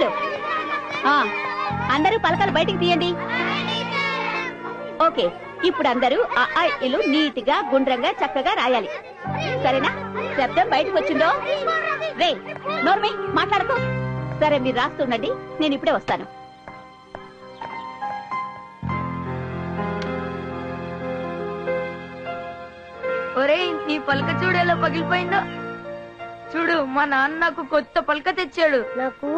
చేతులు. అందరూ పలకలు బయటికి తీయండి. ఓకే, ఇప్పుడు అందరూ ఆ ఇల్లు నీట్ గా గుండ్రంగా చక్కగా రాయాలి. సరేనా? శబ్దం బయటకు వచ్చిందో రే నోర్మి మాట్లాడుకో. సరే, మీరు రాస్తుండండి, నేను ఇప్పుడే వస్తాను. ఒరేయ్, నీ పలక చూడు ఎలా పగిలిపోయిందో. చూడు, మా నాన్న నాకు కొత్త పలక తెచ్చాడు. నాకు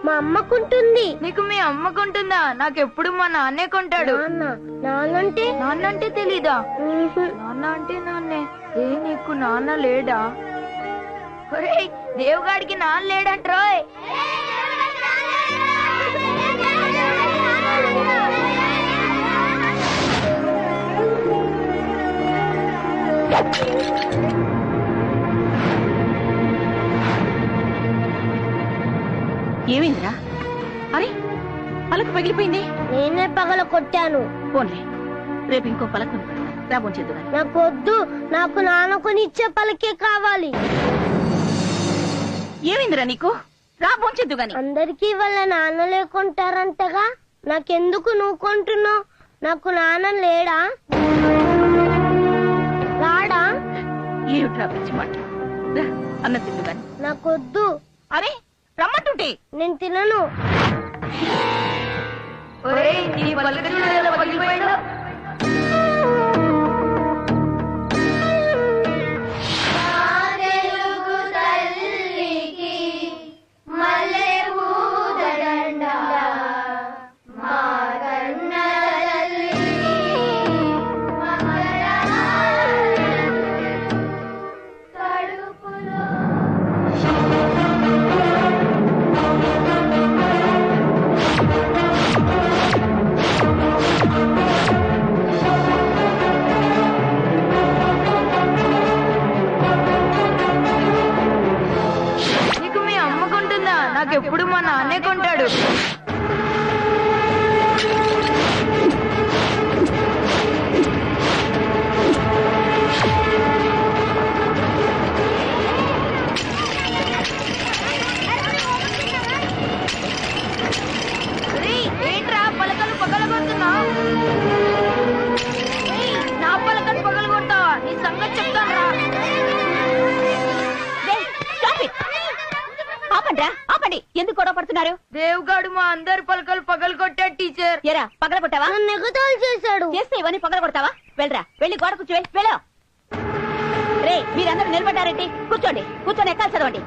మా అమ్మకుంటుంది. నీకు మీ అమ్మకుంటుందా? నాకెప్పుడు మా నాన్నే కొంటాడు. నాన్నంటే తెలీదా? నాన్న అంటే నాన్నే. నీకు నాన్న లేడా? ఒరేయ్, దేవుగాడికి నాన్న లేడంట్రోయ్. ఏమైందిరా? అరే, పలక పగిలిపోయింది. నేనే పగల కొట్టాను. పోన్లే, రేపు ఇంకో పలక రాబోంచేద్దు. నాకు వద్దు, నాకు నాన్న కొని ఇచ్చే పలకే కావాలి. ఏమైందిరా నీకు? రాబోంచేద్దు గాని. అందరికీ వాళ్ళ నాన్న లేకుంటారంటగా, నాకెందుకు నువ్వు కొంటున్నావు? నాకు నాన్న లేడా? రాడా? ఏమిట్రా పిచ్చి మాట. అన్న తిందు గాని. నాకొద్దు. అరే, రమ్మంటుంటే. నేను తినను. ఒరేయ్, నీ పలక చూడు ఎలా పగిలిపోయిందో. నాకెప్పుడు మా నాన్నే కొంటాడు. ఏంట్రా పలకలు పగలగొడుతున్నావు? నా పలకలు పగలగొడతావా? నీ సంగతి చెప్తాను రా. ఆపండి, ఎందుకు గొడవ పడుతున్నారు? దేవుగాడు మా అందరి పలకలు పగలు కొట్టాడు టీచర్. ఎరా, పగల కొట్టావా? నెగతాలు చేశాడు. చేస్తే ఇవన్నీ పగల కొడతావా? వెళ్ళరా, వెళ్ళి గోడ కూర్చో. వెళ్ళా రే, మీరందరూ నిలబడ్డారేంటి? కూర్చోండి, కూర్చొని ఎక్కాలి చదవండి.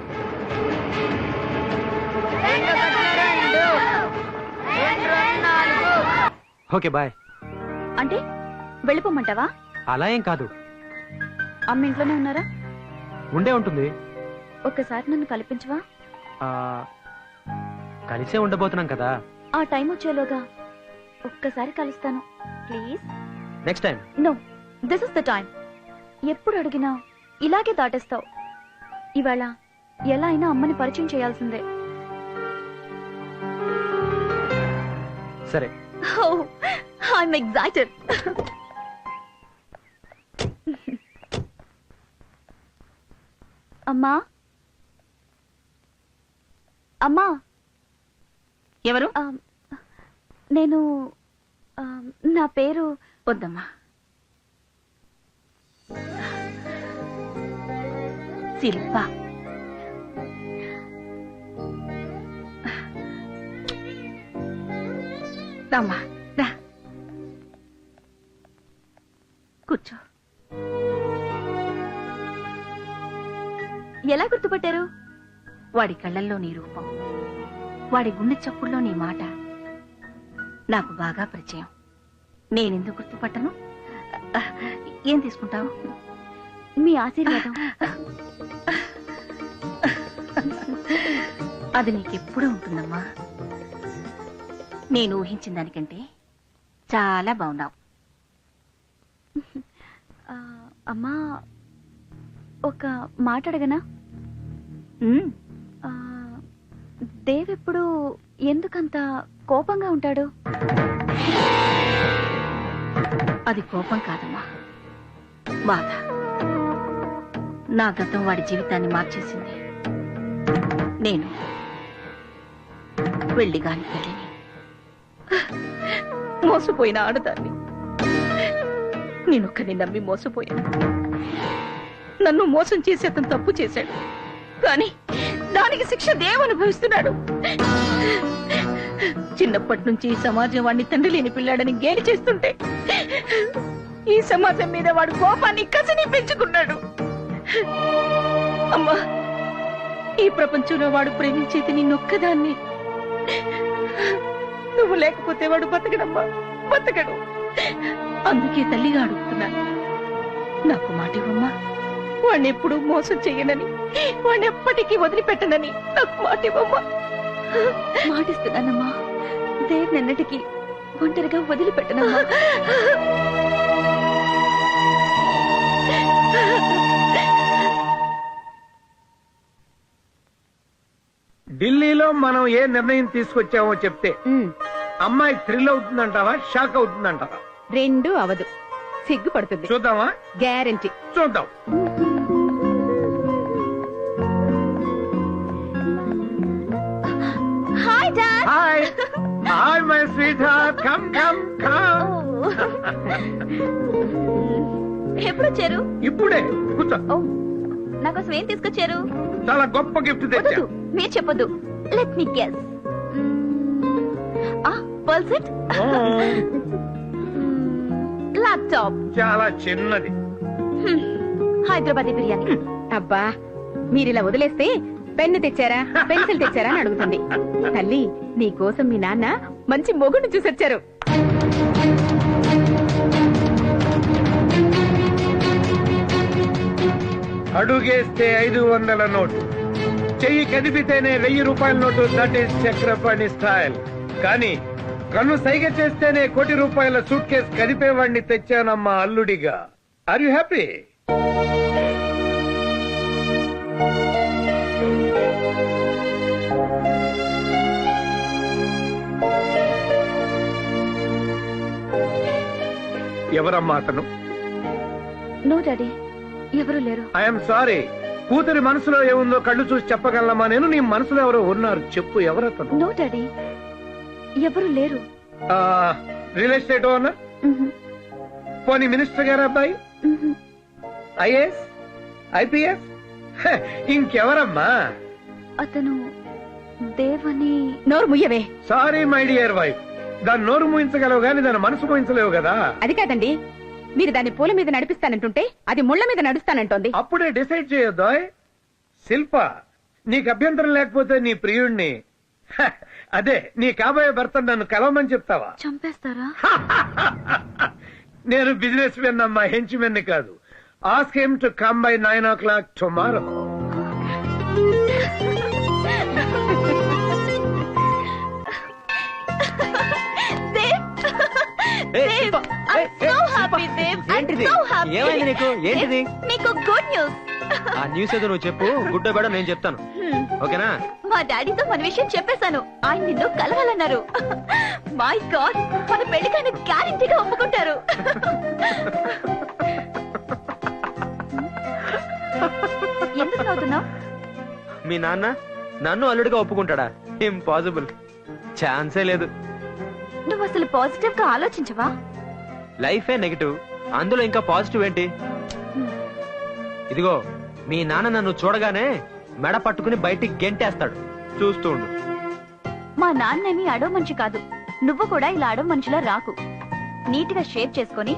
Okay bye. అంటే వెళ్ళిపోమంటావా? అలా ఏం కాదు. అమ్మ ఇంట్లోనే ఉన్నారా? ఉండే ఉంటుంది. ఒక్కసారి నన్ను కల్పించవా? కలిసే ఉండబోతున్నాం కదా. ఆ టైం వచ్చేలోగా ఒక్కసారి కలుస్తాను please. Next time. No, this is the time. ఎప్పుడు అడిగినా ఇలాగే దాటేస్తావు. ఇవాళ ఎలా అయినా అమ్మని పరిచయం చేయాల్సిందే. సరే. Oh, I'm excited. అమ్మా, అమ్మా. ఎవరు? నేను నా పేరు. వద్దమ్మా, శిల్ప. రామ్మా, రా, కూర్చో. ఎలా గుర్తుపట్టారు? వాడి కళ్ళల్లో నీ రూపం, వాడి గుండె చప్పుల్లో నీ మాట నాకు బాగా పరిచయం. నేనెందుకు గుర్తుపట్టను? ఏం తీసుకుంటావు? మీ ఆశీర్వాదం. అది నీకెప్పుడూ ఉంటుందమ్మా. నేను ఊహించిన దానికంటే చాలా బాగున్నావు. అమ్మా, ఒక మాట అడగనా? దేవ్ ఎప్పుడు ఎందుకంత కోపంగా ఉంటాడు? అది కోపం కాదమ్మా, బాధ. నా గతం వాడి జీవితాన్ని మార్చేసింది. నేను వెళ్ళి కాని తల్లిని, మోసపోయిన ఆడదాన్ని. నేనొక్కని నమ్మి మోసపోయాను. నన్ను మోసం చేసి అతను తప్పు చేశాడు, కానీ దానికి శిక్ష దేవు అనుభవిస్తున్నాడు. చిన్నప్పటి నుంచి ఈ సమాజం వాడిని తండ్రి లేని పిల్లాడని గేలి చేస్తుంటే ఈ సమాజం మీద వాడు కోపాన్ని కసిని పెంచుకున్నాడు. అమ్మా, ఈ ప్రపంచంలో వాడు ప్రేమించేది నిన్నొక్కదాన్ని. నువ్వు లేకపోతే వాడు బతకడమ్మా, బతకడు. అందుకే తల్లిగా అడుగుతున్నాను, నాకు మాట ఇవ్వమ్మా. వాడిని ఎప్పుడూ మోసం చెయ్యనని, వాడిని ఎప్పటికీ వదిలిపెట్టనని నాకు మాట ఇవ్వమ్మా. మాటిస్తున్నానమ్మా, దేన్నెన్నటికీ ఒంటరిగా వదిలిపెట్టనమ్మా. ఢిల్లీలో మనం ఏ నిర్ణయం తీసుకొచ్చామో చెప్తే అమ్మాయి థ్రిల్ అవుతుందంటావా, షాక్ అవుతుందంటావా? రెండు అవదు, సిగ్గుపడుతుంది. చూద్దామా? గ్యారంటీ. చూద్దాం. Hi dad. Hi hi my sweetheart, come come come. ఎప్పుడొచ్చారు? ఇప్పుడే కూర్చో. నాకోసం ఏం తీసుకొచ్చారు? చాలా గొప్ప గిఫ్ట్ తెచ్చా. వద్దు, మీరు చెప్పొద్దు. Let me guess. Pearl set, laptop. చాలా చిన్నది. హైదరాబాదీ బిర్యానీ. అబ్బా, మీరిలా వదిలేస్తే పెన్ను తెచ్చారా, పెన్సిల్ తెచ్చారా అని అడుగుతుంది. తల్లి, నీ కోసం మీ నాన్న మంచి మొగుడు చూసొచ్చారు. అడుగేస్తే 500 నోటు, చెయ్యి కదిపితేనే 1000 రూపాయల note. That is Chakrapani style. కానీ కన్ను సైగ చేస్తేనే 1 కోటి రూపాయల సూట్ కేసు కదిపేవాడిని తెచ్చానమ్మా అల్లుడిగా. Are you happy? ఎవరమ్మా అతను? నో డాడీ, ఎవరు లేరు. I'm sorry. కూతురి మనసులో ఏముందో కళ్ళు చూసి చెప్పగలమా నేను? నీ మనసులో ఎవరో ఉన్నారు, చెప్పు. ఎవరతను? నో డాడీ, ఎవరు లేరు. Real estate owner? పోనీ మినిస్టర్ గారు అబ్బాయి? IAS, IPS? ఇంకెవరమ్మా? అతను దేవని. నోరు ముయ్యవే. సారీ మై డియర్ వైఫ్, దాని నోరు మూయించగలవు గాని దాని మనసు మూయించలేవు కదా. అది కాదండి, మీరు దాన్ని పూల మీద నడిపిస్తానంటుంటే అది ముళ్ళ మీద నడుస్తానంటోంది. అప్పుడే డిసైడ్ చేయొద్దా? శిల్ప, నీకు అభ్యంతరం లేకపోతే నీ ప్రియుణ్ణి, అదే నీ కాబోయే భర్త నన్ను కలవమని చెప్తావా? చంపేస్తారా? నేను బిజినెస్ మెన్ అమ్మా, హెంచ్ మెన్ కాదు. Ask him to come by 9 o'clock tomorrow. ఏమైంది నీకు? ఏంటిది? నీకు గుడ్ న్యూస్. ఆ న్యూస్ ఏదో నువ్వు చెప్పు, గుడ్ బెడ నేను చెప్తాను. ఓకేనా? మా డాడీతో మన విషయం చెప్పేశాను. ఆయన నిన్ను కలవాలన్నారు. మై గాడ్, మన పెళ్లికైనా గ్యారెంటీగా ఒప్పుకుంటారు. ఎందుకు నవ్వుతున్నావు? మీ నాన్న నన్ను అల్లుడిగా ఒప్పుకుంటాడా? ఇంపాసిబుల్, ఛాన్సే లేదు. నువ్వు అసలు పాజిటివ్ గా ఆలోచించవా? లైఫే నెగటివ్, అందులో ఇంకా పాజిటివ్ ఏంటి? ఇదిగో, మీ నాన్న నన్ను చూడగానే మెడ పట్టుకుని బయటికి గెంటేస్తాడు, చూస్తూ ఉండు. మా నాన్నేమి అడో మనిషి కాదు. నువ్వు కూడా ఇలా అడో మనిషిలా రాకు. నీట్ గా షేప్ చేసుకుని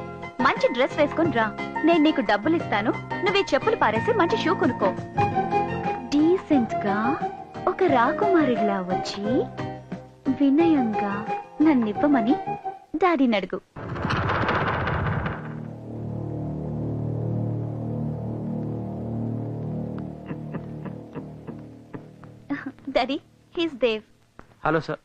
మంచి డ్రెస్ వేసుకుని రా. నేను నీకు డబ్బులు ఇస్తాను, నువ్వు ఈ చెప్పులు పారేసి మంచి షూ కొనుక్కో. డీసెంట్ గా ఒక రాకుమారిలా వచ్చి వినయంగా నన్నివ్వమని డాడీని అడుగు. Daddy, he's Dev. Hello sir.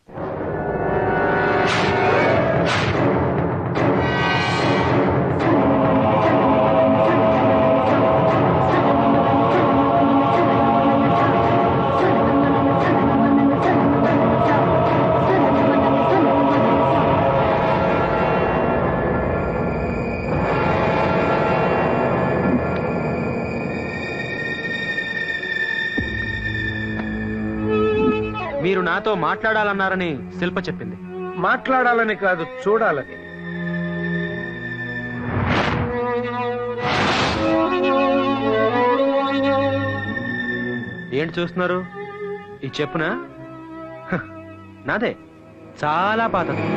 మీరు నాతో మాట్లాడాలన్నారని శిల్ప చెప్పింది. మాట్లాడాలని కాదు, చూడాలని. ఏంటి చూస్తున్నారు? ఈ చెప్పునా? హ, నాదే, చాలా పాతది.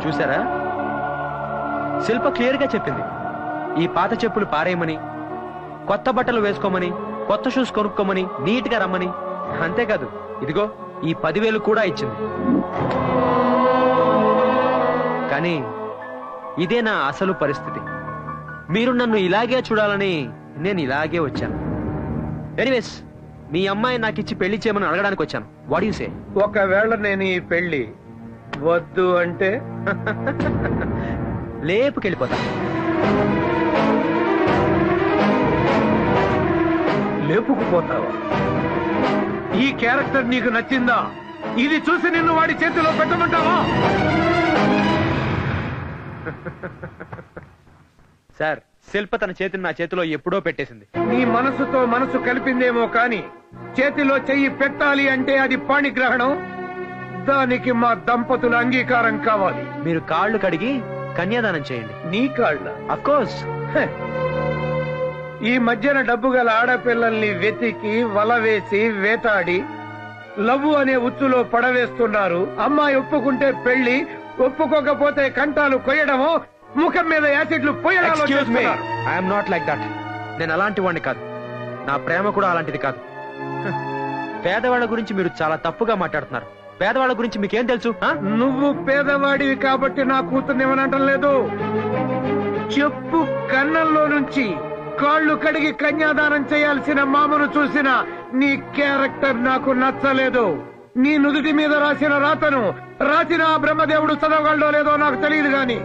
చూసారా, శిల్ప క్లియర్ గా చెప్పింది. ఈ పాత చెప్పులు పారేయమని, కొత్త బట్టలు వేసుకోమని, కొత్త షూస్ కొనుక్కోమని, నీట్ గా రమ్మని. అంతేకాదు, ఇదిగో ఈ 10,000 కూడా ఇచ్చింది. కానీ ఇదే నా అసలు పరిస్థితి. మీరు నన్ను ఇలాగే చూడాలని నేను ఇలాగే వచ్చాను. ఎనీవేస్, మీ అమ్మాయి నాకు ఇచ్చి పెళ్లి చేయమని అడగడానికి వచ్చాను. What you say? ఒకవేళ నేను ఈ పెళ్లి వద్దు అంటే లేపుకెళ్ళిపోతా. లేపుకుపోతావా? ఈ క్యారెక్టర్ నీకు నచ్చిందా? ఇది చూసి నిన్ను వాడి చేతిలో పెట్టమంటావా? సార్, శిల్ప తన చేతిని నా చేతిలో ఎప్పుడో పెట్టేసింది. నీ మనసుతో మనసు కలిపిందేమో కాని చేతిలో చెయ్యి పెట్టాలి అంటే అది పాణిగ్రహణం. దానికి మా దంపతుల అంగీకారం కావాలి. మీరు కాళ్ళు కడిగి కన్యాదానం చేయండి. నీ కాళ్ళ? Of course. ఈ మధ్యన డబ్బు గల ఆడపిల్లల్ని వెతికి వల వేసి వేటాడి లవ్వు అనే ఉచ్చులో పడవేస్తున్నారు. అమ్మాయి ఒప్పుకుంటే పెళ్లి, ఒప్పుకోకపోతే కంటాలు కొయ్యడమో, ముఖం మీద యాసిడ్లు పోయడాలో చేస్తున్నారు. I'm not like that. నేను అలాంటి వాడిని కాదు. నా ప్రేమ కూడా అలాంటిది కాదు. పేదవాళ్ళ గురించి మీరు చాలా తప్పుగా మాట్లాడుతున్నారు. పేదవాళ్ళ గురించి మీకేం తెలుసు? నువ్వు పేదవాడివి కాబట్టి నా కూతుర్ని ఏమనటం లేదు. చెప్పు కన్నంలో నుంచి కాళ్ళు కడిగి కన్యాదానం చేయాల్సిన మామను చూసిన నీ క్యారెక్టర్ నాకు నచ్చలేదు. నీ నుదుటి మీద రాసిన రాతను రాసిన ఆ బ్రహ్మదేవుడు చదవగలడో లేదో నాకు తెలియదు గాని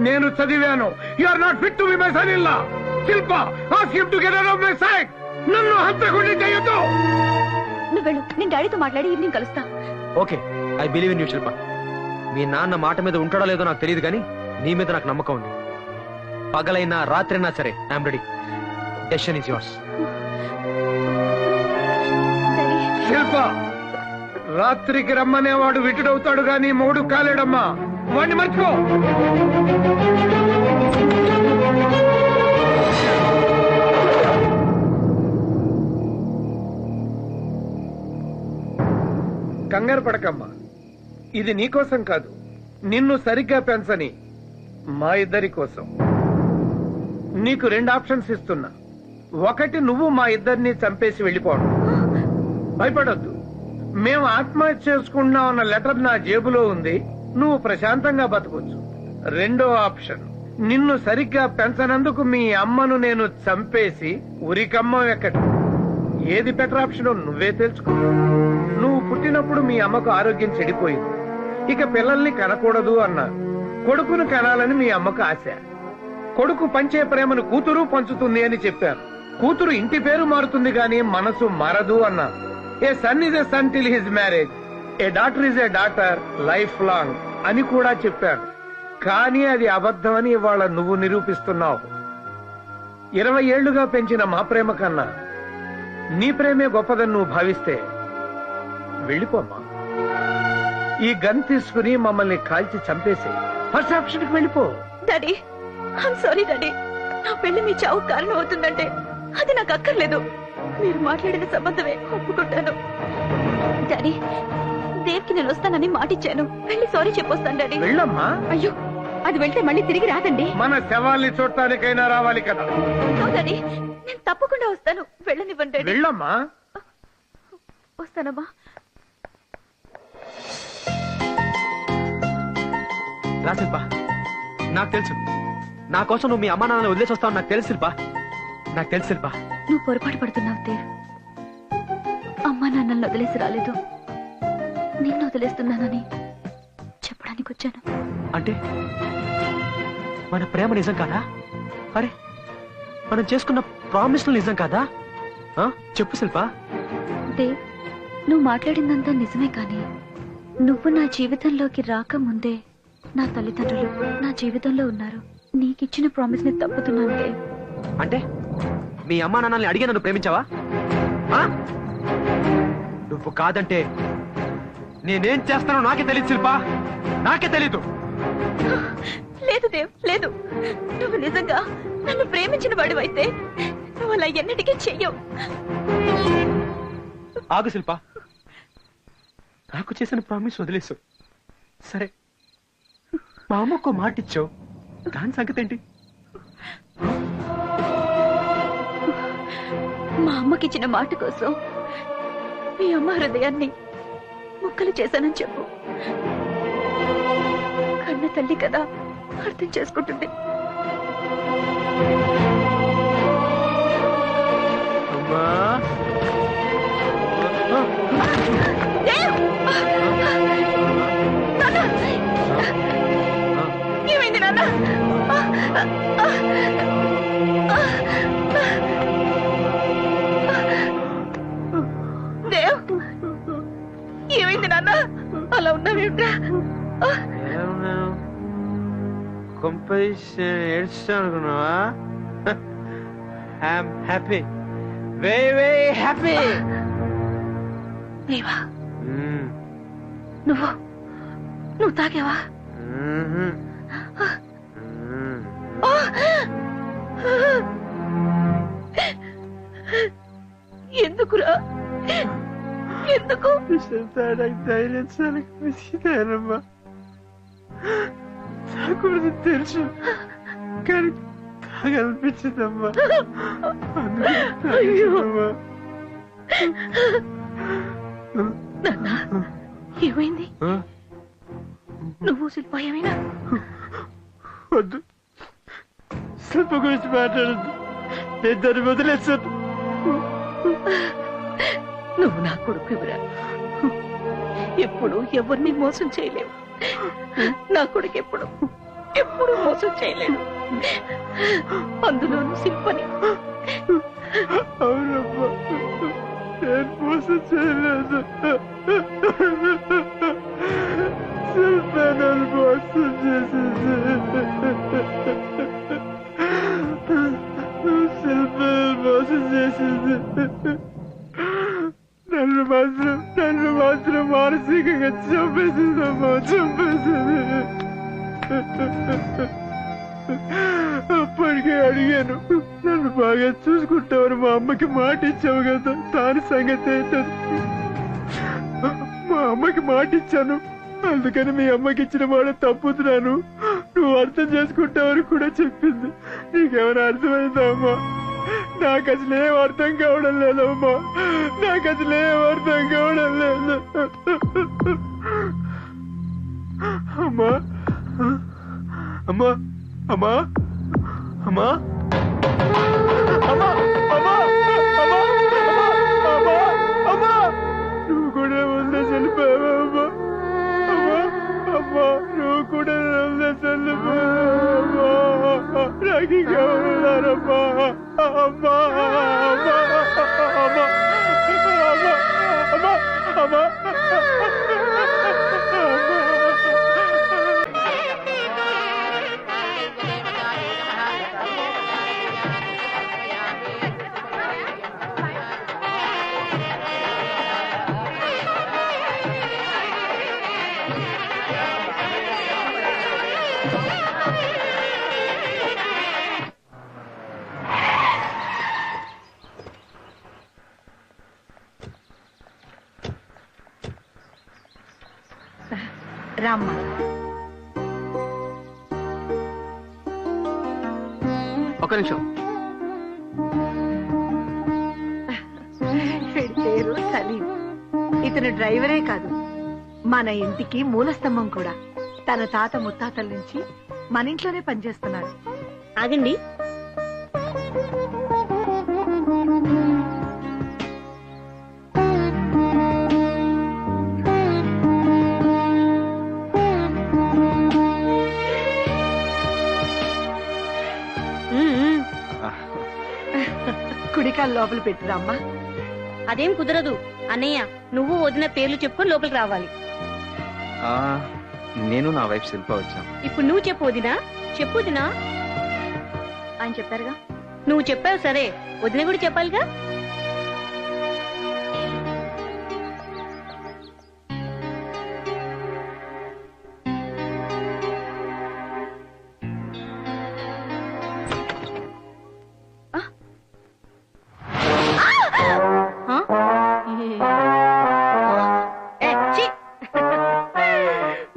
నేను చదివాను. You are not fit to be my son in law. Shilpa, ask him to get out of my sight. నన్ను హంతకుడిని చేయొద్దు. నువ్వు వెళ్ళు, నేను డాడీతో మాట్లాడి ఈవినింగ్ కలుస్తా. Okay, I believe in you Shilpa. మీ నాన్న మాట మీద ఉంటాడో లేదో నాకు తెలియదు కానీ నీ మీద నాకు నమ్మకం ఉంది. పగలైనా రాత్రైనా సరే I'm ready. Decision is yours. Shilpa, రాత్రికి రమ్మనేవాడు విటుడవుతాడు గాని మూడు కాలేడమ్మా. వాడిని మర్చిపో. కంగారు పడకమ్మా. ఇది నీకోసం కాదు, నిన్ను సరిగ్గా పెంచని మా ఇద్దరి కోసం. నీకు 2 ఆప్షన్స్ ఇస్తున్నా. ఒకటి, నువ్వు మా ఇద్దరిని చంపేసి వెళ్ళిపోవడం. భయపడొద్దు, మేము ఆత్మహత్య చేసుకుంటున్నాం అన్న లెటర్ నా జేబులో ఉంది. నువ్వు ప్రశాంతంగా బతకొచ్చు. 2వ ఆప్షన్, నిన్ను సరిగ్గా పెంచనందుకు మీ అమ్మను నేను చంపేసి ఉరికమ్మం ఎక్కడి. ఏది బెటర్ ఆప్షన్ నువ్వే తెలుసుకో. నువ్వు పుట్టినప్పుడు మీ అమ్మకు ఆరోగ్యం చెడిపోయింది. ఇక పిల్లల్ని కనకూడదు అన్నారు. కొడుకును కనాలని మీ అమ్మకు ఆశ. కొడుకు పంచే ప్రేమను కూతురు పంచుతుంది అని చెప్పారు. కూతురు ఇంటి పేరు మారుతుంది గాని మనసు మారదు అన్నారు. A son is a son till his marriage, a daughter is a daughter life long అని కూడా చెప్పారు. కానీ అది అబద్ధమని ఇవాళ నువ్వు నిరూపిస్తున్నావు. 20 ఏళ్లుగా పెంచిన మా ప్రేమ కన్నా నీ ప్రేమే గొప్పదని నువ్వు భావిస్తే వెళ్ళిపోమ్మా. ఈ గన్ తీసుకుని మమ్మల్ని కాల్చి చంపేసి ఫస్ట్ ఆప్షన్ కి వెళ్ళిపో. Daddy, I'm sorry daddy. నా పెళ్లి మీ చావు కారణం అవుతుందంటే అది నాకు అక్కర్లేదు. మీరు మాట్లాడిన సంబంధమే ఒప్పుకుంటాను. డాడీ, దేవ్కి నేను వస్తానని మాటిచ్చాను. వెళ్ళి సారీ చెప్పొస్తాను డాడీ. వెళ్ళమ్మా. అయ్యో, అది వెళ్తే మళ్ళీ తిరిగి రాదండి. మన శవాల్ని చూడటానికైనా రావాలి కదా. డాడీ, నేను తప్పకుండా వస్తాను. వెళ్ళనివ్వండి డాడీ. వెళ్ళమ్మా. వస్తానమ్మా. రా శిల్ప, నాకు తెలుసు నా కోసం నువ్వు మీ అమ్మా నాన్నని వదిలేసి వస్తావు. నాకు తెలుసు శిల్ప, నాకు తెలుసు శిల్ప. నువ్వు పొరపాటు పడుతున్నావు దేవ్. అమ్మా నాన్నల్ని వదిలేసి రాలేదు, నిన్ను వదిలేస్తున్నానని చెప్పడానికి వచ్చాను. అంటే మన ప్రేమ నిజం కాదా? అరే, మనం చేసుకున్న ప్రామిస్లు నిజం కాదా? చెప్పు శిల్ప. దేవ్, నువ్వు మాట్లాడిందంతా నిజమే, కానీ నువ్వు నా జీవితంలోకి రాకముందే నా తల్లిదండ్రులు నా జీవితంలో ఉన్నారు. నీకిచ్చిన ప్రామిస్ ని తప్పుతున్నాను దేవ్. అంటే మీ అమ్మా నాన్నల్ని అడిగే నన్ను ప్రేమించావా? ఆ? నువ్వు కాదంటే నేనేం చేస్తానో నాకే తెలియదు శిల్ప, నాకే తెలీదు. లేదు దేవ్, లేదు. నువ్వు నిజంగా నన్ను ప్రేమించిన వాడివైతే నువ్వు అలా ఎన్నటికీ చెయ్యవు. ఆగు శిల్ప, నాకు చేసిన ప్రామిస్ వదిలేసు. సరే, మా అమ్మకు మాట ఇచ్చావు, దాని సంగతి ఏంటి? మా అమ్మకిచ్చిన మాట కోసం మీ అమ్మ హృదయాన్ని ముక్కలు చేశానని చెప్పు. కన్న తల్లి కదా, అర్థం చేసుకుంటుంది. అమ్మా, దేవ్! నాన్న! ఏమైంది నాన్న? దేవ్! ఏమైంది నాన్న? అలా ఉన్నావేమిట్రా? ఏడుస్తా అనుకున్నావా? I'm happy, very very happy. దేవా, నువ్వు తాగావా? ఎందుకురా? ఎందుకు? ధైర్యం చాలమ్మా, తాకూడదు తెలుసు, కానీ తాగనిపించిందమ్మా. నాన్న, ఏమైంది? నువ్వు శిల్ప ఏమైనా? వద్దు, శిల్ప గురించి మాట్లాడద్దు, నేను దాన్ని వదిలేస్తాను. నువ్వు నా కొడుకురా, ఎప్పుడు ఎవరిని మోసం చేయలేవు. నా కొడుకు ఎప్పుడు మోసం చేయలేడు, అందులోనూ శిల్పని. అవునమ్మా, నేను మోసం చేయలేదు, శిల్ప నన్ను మోసం చేసేది. శిల్ప మోసం చేసేది. నన్ను మాత్రం మానసికంగా చంపేసిందమ్మా, చంపేసింది. అప్పటికే అడిగాను, నన్ను బాగా చూసుకుంటావని మా అమ్మకి మాట ఇచ్చావు కదా, దాని సంగతి ఏంటది? మా అమ్మకి మాట ఇచ్చాను, అందుకని మీ అమ్మకి ఇచ్చిన మాట తప్పుతున్నాను, నువ్వు అర్థం చేసుకుంటావని కూడా చెప్పింది. నీకేమైనా అర్థమైందా అమ్మా? నాకు అసలు ఏం అర్థం కావడం లేదమ్మా, నాకు అసలు ఏం అర్థం కావడం లేదు. అమ్మా, అమ్మా, అమ్మా, అమ్మా, అమ్మా, అమ్మా, అమ్మా, అమ్మా, అమ్మా, నువ్వు కూడా ఉందా చనిపోయావా? అమ్మా, అమ్మా, అమ్మా, నువ్వు కూడా ఉందా చనిపోయావా? నాకు ఇంకా ఉన్నారమ్మా. అమ్మా, అమ్మా, అమ్మా, అమ్మా, అమ్మా, అమ్మా. రామ్మ, ఒక నిమిషం. పేరు సలీం. ఇతను డ్రైవరే కాదు, మన ఇంటికి మూలస్తంభం కూడా. తన తాత ముత్తాతల నుంచి మన ఇంట్లోనే పనిచేస్తున్నాడు. ఆగండి, కుడికాలు లోపల పెట్టురామ్మా. అదేం కుదరదు అన్నయ్య, నువ్వు వదిన పేర్లు చెప్పుకొని లోపలికి రావాలి. నేను నా వైఫ్ శిల్ప వచ్చాం. ఇప్పుడు నువ్వు చెప్పు వదినా, చెప్పు వదినా. ఆయన చెప్పారుగా. నువ్వు చెప్పావు సరే, వదిన కూడా చెప్పాలిగా.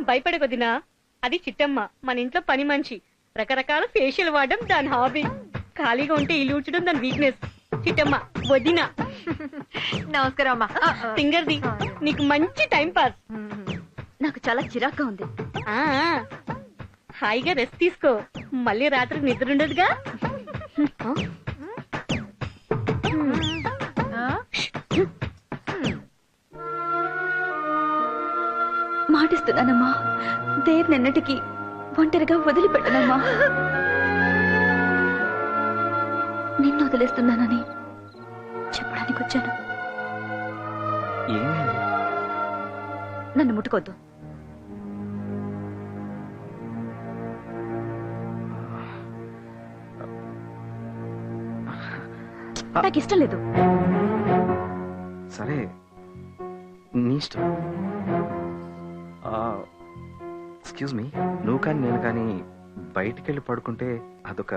భయపడకొదినా, అది చిట్టమ్మ, మన ఇంట్లో పని మనిషి. రకరకాల ఫేషియల్ వాడడం దాని హాబీ. ఖాళీగా ఉంటే ఇల్లు ఊడ్చడం దాని వీక్నెస్. చిట్టమ్మ వదిన. నమస్కారం అమ్మా. సింగర్ది, నీకు మంచి టైం పాస్. నాకు చాలా చిరాగ్గా ఉంది. ఆ హాయిగా రెస్ట్ తీసుకో, మళ్ళీ రాత్రికి నిద్ర ఉండదుగా. మాటిస్తున్నానమ్మా, దేవ్ నిన్నటికి ఒంటరిగా వదిలిపెట్టనమ్మా. నిన్ను వదిలేస్తున్నానని చెప్పడానికి వచ్చాను. ఏమైంది? నన్ను ముట్టుకోద్దు. నాకు ఇష్టం లేదు. సరే, నీ ఇష్టం. ఎక్స్క్యూజ్ మీ, నువ్వు కానీ నేను కానీ బయటికి వెళ్ళి పడుకుంటే అదొక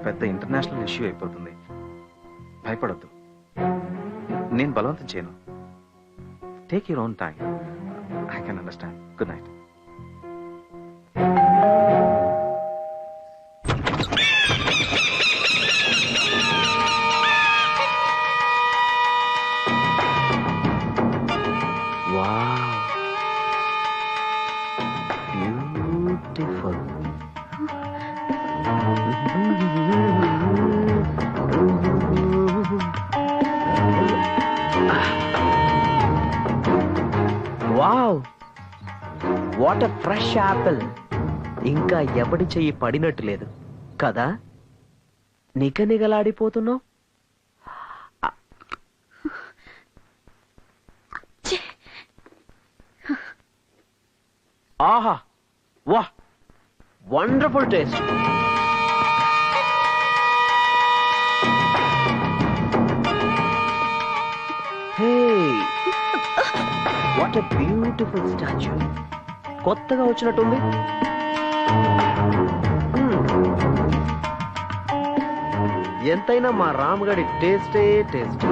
పెద్ద ఇంటర్నేషనల్ ఇష్యూ అయిపోతుంది. భయపడద్దు, నేను బలవంతం చేయను. Take your own time. I can understand. Good night. Wow, what a fresh apple. ఇంకా ఎవడి చెయ్యి పడినట్టు లేదు కదా. నిగనిగలాడిపోతున్నావు. ఆహా, వా, wonderful taste. What a beautiful statue. కొత్తగా వచ్చినట్టుంది. ఎంతైనా మా రామ్గడి టేస్టే టేస్ట్.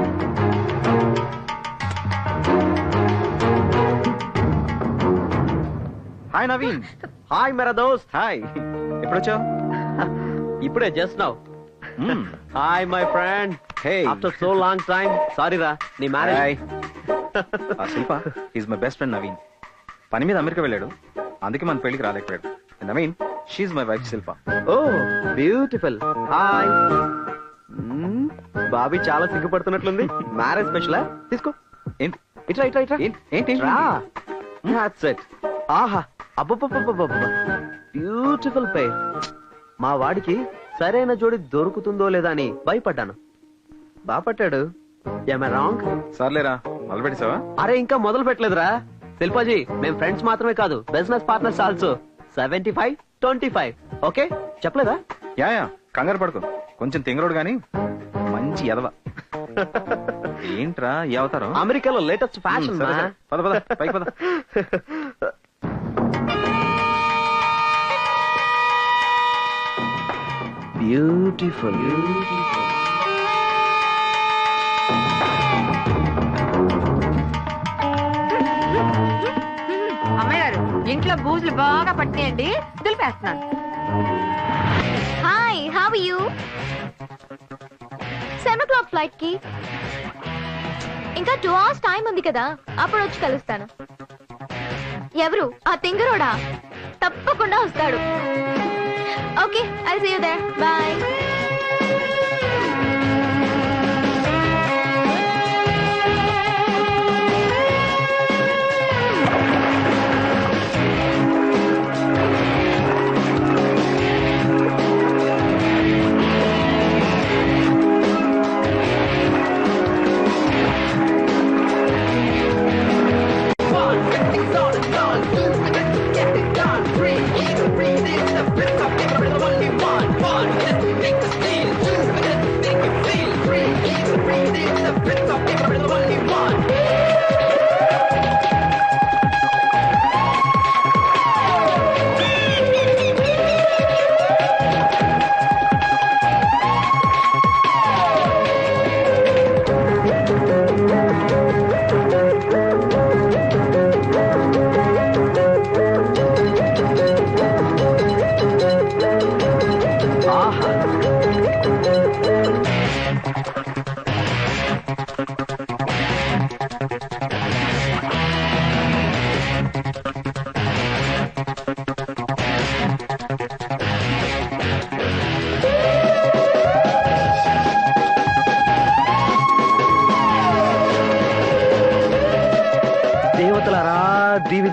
హాయ్ నవీన్. హాయ్ మేరా దోస్త్. హాయ్, ఎప్పుడొచ్చావు? ఇప్పుడే just now. Hi my friend. Hey, after so long time. Sorry రా, నీ marriage. Shilpa is my best friend Naveen. పని మీద అమెరికా వెళ్ళాడు, అందుకే మన పెళ్లికి రాలేకపోయాడు. Naveen, she's my wife Shilpa. Oh beautiful. Hi. బాబీ చాలా సిగ్గుపడుతున్నట్లుంది. మ్యారేజ్ స్పెషలా? తీసుకో. ఏంటి? ఇట్రా ఇట్రా ఇట్రా. ఏంటి? That's it. ఆహా, అబ్బబ్బబ్బబ్బబ్బ, బ్యూటిఫుల్ పేర్. మా వాడికి సరైన జోడి దొరుకుతుందో లేదా అని భయపడ్డాను. బాపట్టాడు. Am I wrong? సర్లేరా, మొదలు పెట్టేసావా? అరే ఇంకా మొదలు పెట్టలేదురా శిల్పాజీ. మేము ఫ్రెండ్స్ మాత్రమే కాదు, బిజినెస్ పార్ట్నర్స్ ఆల్సో. 75-25. ఓకే, చెప్పలేదా? యా, కంగారు పడుకో. కొంచెం తింగరోడు గాని మంచి ఎదవ. ఏంట్రా ఈ అవతారం? అమెరికాలో లేటెస్ట్ ఫ్యాషన్. పద పద, పైకి పద. బ్యూటిఫుల్. అమ్మాయి గారు, ఇంట్లో బూజులు బాగా పట్టినాయండి, దులిపేస్తున్నాను. Hi, how are you? 7 o'clock flight కి ఇంకా 2 hours టైం ఉంది కదా, అప్పుడు వచ్చి కలుస్తాను. ఎవరు ఆ తింగరోడా? తప్పకుండా వస్తాడు. Okay, I see you there. Bye. Get it done, breathe, breathe in the breath of every only one. Get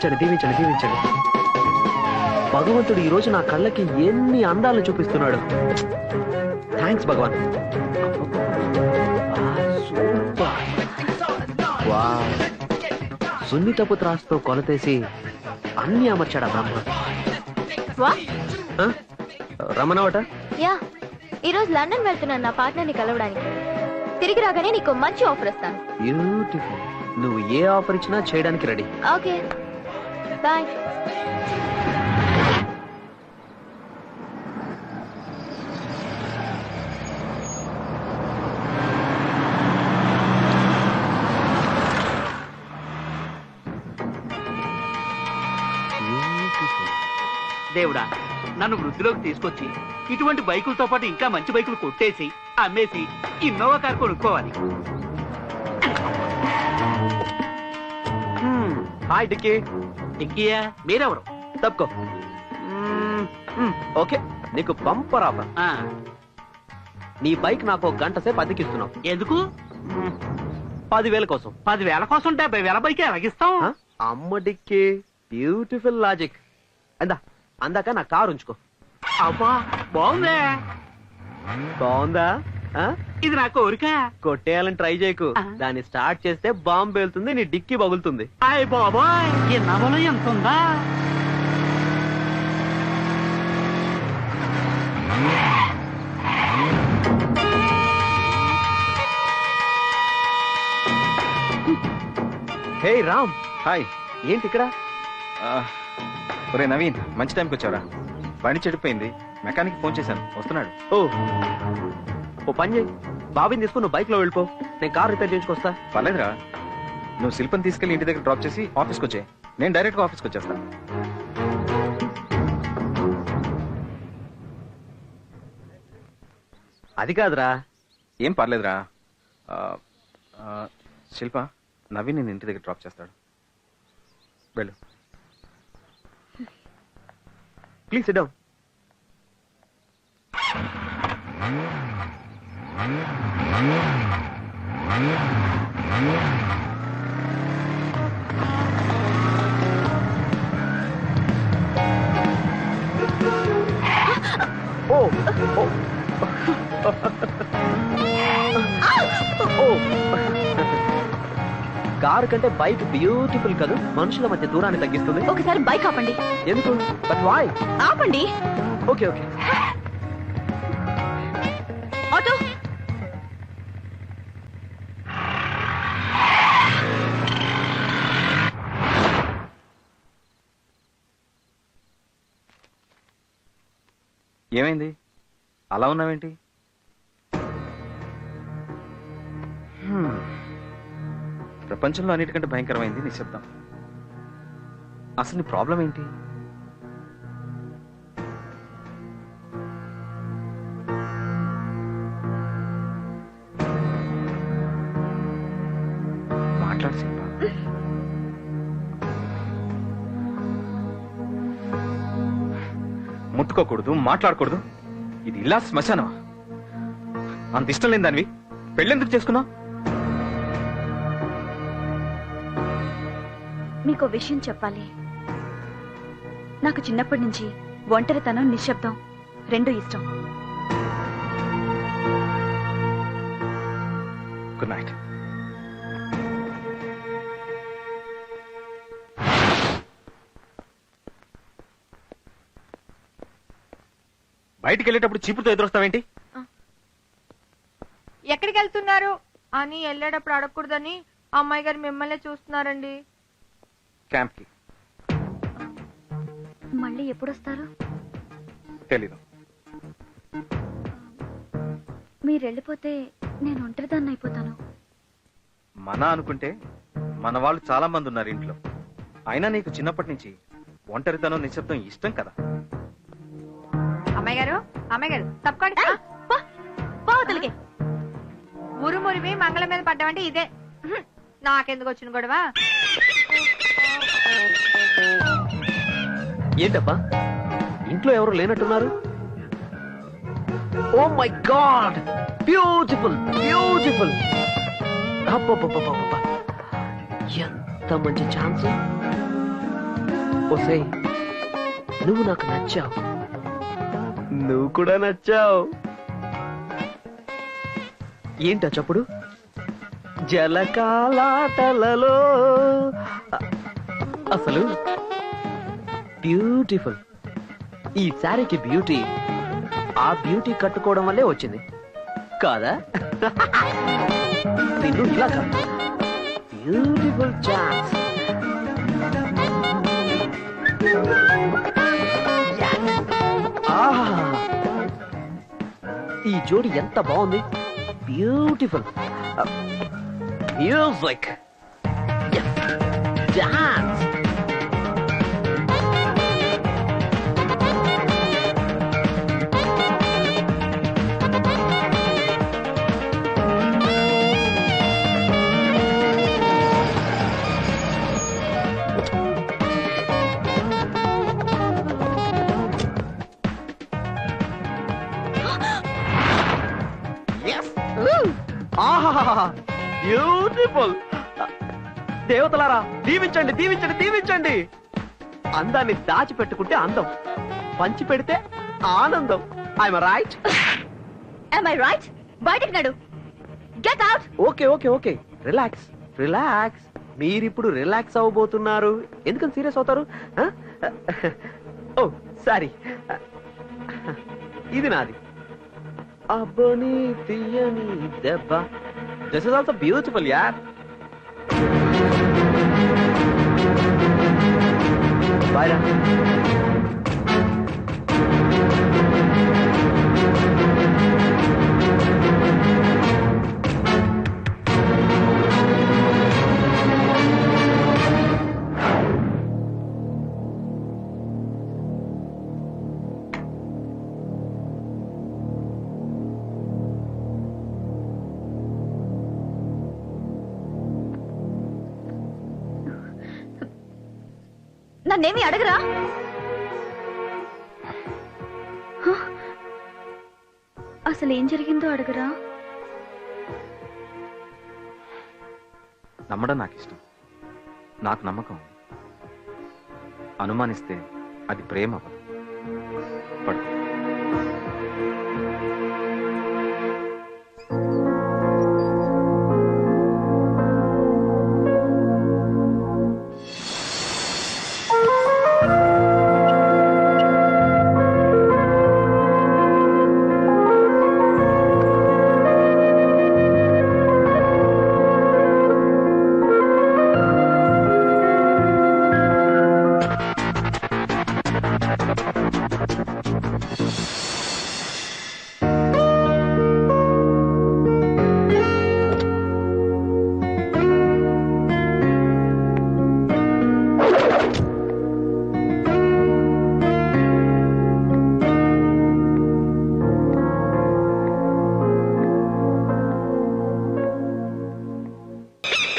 దీవించండి దీవించండి దీవించండి. భగవంతుడు ఈ రోజు నా కళ్ళకి ఎన్ని అందాలను చూపిస్తున్నాడు. థ్యాంక్స్ భగవాన్. సూపర్. వావ్. సున్నితపు త్రాసుతో కొలతేసి అన్ని అమర్చాడా బ్రహ్మ. ఆ? రమణవట యా ఈ రోజు లండన్ వెళ్తున్నాను నా పార్ట్నర్ ని కలవడానికి. తిరిగి రాగానే నీకు మంచి ఆఫర్ ఇస్తాను. బ్యూటిఫుల్. నువ్వు ఏ ఆఫర్ ఇచ్చినా చేయడానికి రెడీ. Okay bye. దేవుడా, నన్ను వృద్ధిలోకి తీసుకొచ్చి ఇటువంటి బైకులతో పాటు ఇంకా మంచి బైకులు కొట్టేసి అమ్మేసి ఇన్నోవా కార్ కొనుక్కోవాలి. హాయ్ డిక్కీ. డిక్కీయా? మీరెవరు? తప్పుకో. ఓకే, నీకు బంపర్ ఆఫర్. నీ బైక్ నాకు 1 గంట సేపు అద్దెకిస్తున్నావు. ఎందుకు? 10,000 కోసం. 10,000 కోసం 70,000 బైక్ ఎలాగిస్తాం? అమ్మ డిక్కీ, బ్యూటిఫుల్ లాజిక్. అందాక నా కారు ఉంచుకో. అబ్బా బాగుందే. బాగుందా? ఇది నా కోరిక. కొట్టేయాలని ట్రై చేయకు. దాన్ని స్టార్ట్ చేస్తే బాంబు పేలుతుంది, నీ డిక్కీ పగులుతుంది. అయ్య బాబాయ్, ఈ నవలో ఎంత ఉందా? హే రామ్. హాయ్. ఏంటి ఇక్కడ? ఒరే నవీన్, మంచి టైంకి వచ్చారా? బండి చెడిపోయింది, మెకానిక్ ఫోన్ చేశాను, వస్తున్నాడు. ఓ పని చేయి, బాబీని తీసుకుని నువ్వు బైక్ లో వెళ్ళిపో, నేను కార్ రిపేర్ చేయించుకొస్తా. పర్లేదురా, నువ్వు శిల్పని తీసుకెళ్లి ఇంటి దగ్గర డ్రాప్ చేసి ఆఫీస్కి వచ్చే, నేను డైరెక్ట్ గా ఆఫీస్కి వచ్చేస్తాను. అది కాదురా. ఏం పర్లేదురా. శిల్ప, నవీన్ నేను ఇంటి దగ్గర డ్రాప్ చేస్తాడు, వెళ్ళు. Please sit down. కారు కంటే బైక్ బ్యూటిఫుల్ కదా, మనుషుల మధ్య దూరాన్ని తగ్గిస్తుంది. ఒకసారి బైక్ ఆపండి. ఎందుకు? But why? ఆపండి. Okay okay. ఆటో. ఏమైంది, అలా ఉన్నావేంటి? ప్రపంచంలో అన్నిటికంటే భయంకరమైంది నిశ్శబ్దం. అసలు నీ ప్రాబ్లం ఏంటి? మాట్లాడు శిల్ప. ముట్టుకోకూడదు, మాట్లాడకూడదు. ఇది ఇలా శ్మశానమా? అంత ఇష్టం లేని దానివి పెళ్ళెందుకు చేసుకున్నావు? మీకు విషయం చెప్పాలి. నాకు చిన్నప్పటి నుంచి ఒంటరితనం, నిశ్శబ్దం రెండు ఇష్టం. Good night. బయటికి వెళ్ళేటప్పుడు చీపుతో ఎదురొస్తావేంటి? ఎక్కడికి వెళ్తున్నారు అని వెళ్ళేటప్పుడు అడగకూడదని అమ్మాయి గారు మిమ్మల్ని చూస్తున్నారండి. క్యాంప్ కి. మళ్ళీ ఎప్పుడొస్తారు? తెలీదు. మీరు వెళ్ళిపోతే నేను ఒంటరిదాన్ని అయిపోతాను. మన అనుకుంటే మన వాళ్ళు చాలా మంది ఉన్నారు ఇంట్లో. అయినా నీకు చిన్నప్పటి నుంచి ఒంటరితనం, నిశ్శబ్దం ఇష్టం కదా. అమ్మాయి గారు, అమ్మాయి గారు తప్పకండి. పోతలకి ఊరు మురిమి మంగళం మీద పడ్డామంటే ఇదే. నాకెందుకు వచ్చిన గొడవ? ఏంటప్పా, ఇంట్లో ఎవరు లేనట్టున్నారు? Oh my god, beautiful beautiful. ఎంత మంచి ఛాన్స్. ఒసేయ్, నువ్వు నాకు నచ్చావు, నువ్వు కూడా నచ్చావు. ఏంటా చప్పుడు? జలకాలాటలలో అసలు బ్యూటిఫుల్. ఈ శారీకి బ్యూటీ ఆ బ్యూటీ కట్టుకోవడం వల్లే వచ్చింది కాదా? నిన్ను ఇలా కాదు, బ్యూటిఫుల్ ఛాన్స్. ఈ జోడి ఎంత బాగుంది, బ్యూటిఫుల్. Music, dance. బ్యూటిఫుల్. దేవతలారా దీవించండి, దీవించండి, దీవించండి. అందాన్ని దాచిపెట్టుకుంటే అందం, పంచి పెడితే ఆనందం. I'm right? Am I right? బయటికి నడు. Get out. Okay okay okay, relax relax. మీరిప్పుడు రిలాక్స్ అవ్వబోతున్నారు. ఎందుకని సీరియస్ అవుతారు? ఓ సారీ, ఇది నాది. అబ్బని తీయని దెబ్బ. దిస్ ఇస్ ఆల్సో బ్యూటిఫుల్ యార్. బాయ్ రా. నన్నేమి అడగరా? అసలు ఏం జరిగిందో అడగరా? నమ్మడం నాకు ఇష్టం, నాకు నమ్మకం. అనుమానిస్తే అది ప్రేమ అవ్వదు. పడు.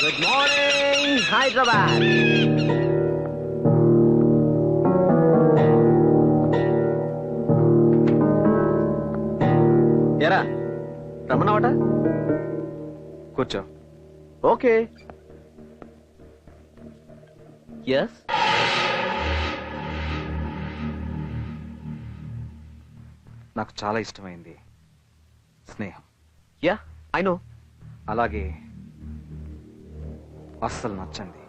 Good morning Hyderabad. ఎరా రమ్మన్నావట? కూర్చో. ఓకే. ఎస్. నాకు చాలా ఇష్టమైంది స్నేహం. Yeah I know. అలాగే అస్సలు నచ్చండి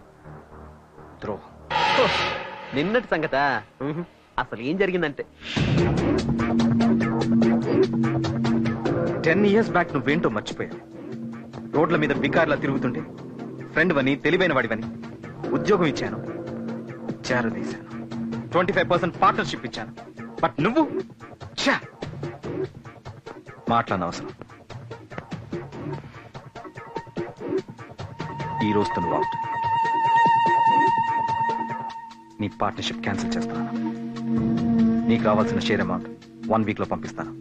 ద్రోహం. నిన్నటి సంగతా? అసలు ఏం జరిగిందంటే 10 years బ్యాక్ నువ్వేంటో మర్చిపోయావు. రోడ్ల మీద బికార్లా తిరుగుతుంటే ఫ్రెండ్ వని, తెలివైన వాడివని ఉద్యోగం ఇచ్చాను, చేరదీశాను, 25% పార్ట్నర్షిప్ ఇచ్చాను. బట్ నువ్వు మాట్లాడనవసరం. ఈ రోజుతో నువ్వు అవుట్. నీ పార్ట్నర్షిప్ క్యాన్సిల్ చేస్తున్నాను. నీకు రావాల్సిన షేర్ అమౌంట్ 1 week లో పంపిస్తాను.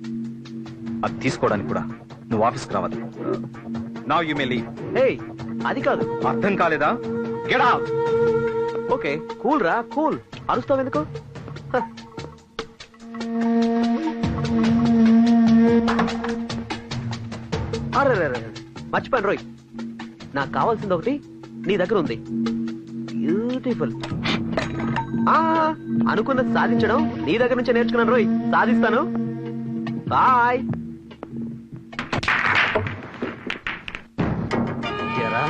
అది తీసుకోవడానికి కూడా నువ్వు ఆఫీస్కి రావాలి. Now you may leave. Hey అది కాదు. అర్థం కాలేదా? Get out. ఓకే కూల్ రా, కూల్. అరుస్తావు ఎందుకు? అరే మర్చిపోయాను రోయ్, నాకు కావాల్సింది ఒకటి నీ దగ్గర ఉంది. బ్యూటిఫుల్. అనుకున్నది సాధించడం నీ దగ్గర నుంచే నేర్చుకున్నాను రోయ్. సాధిస్తాను. బాయ్. ఎరా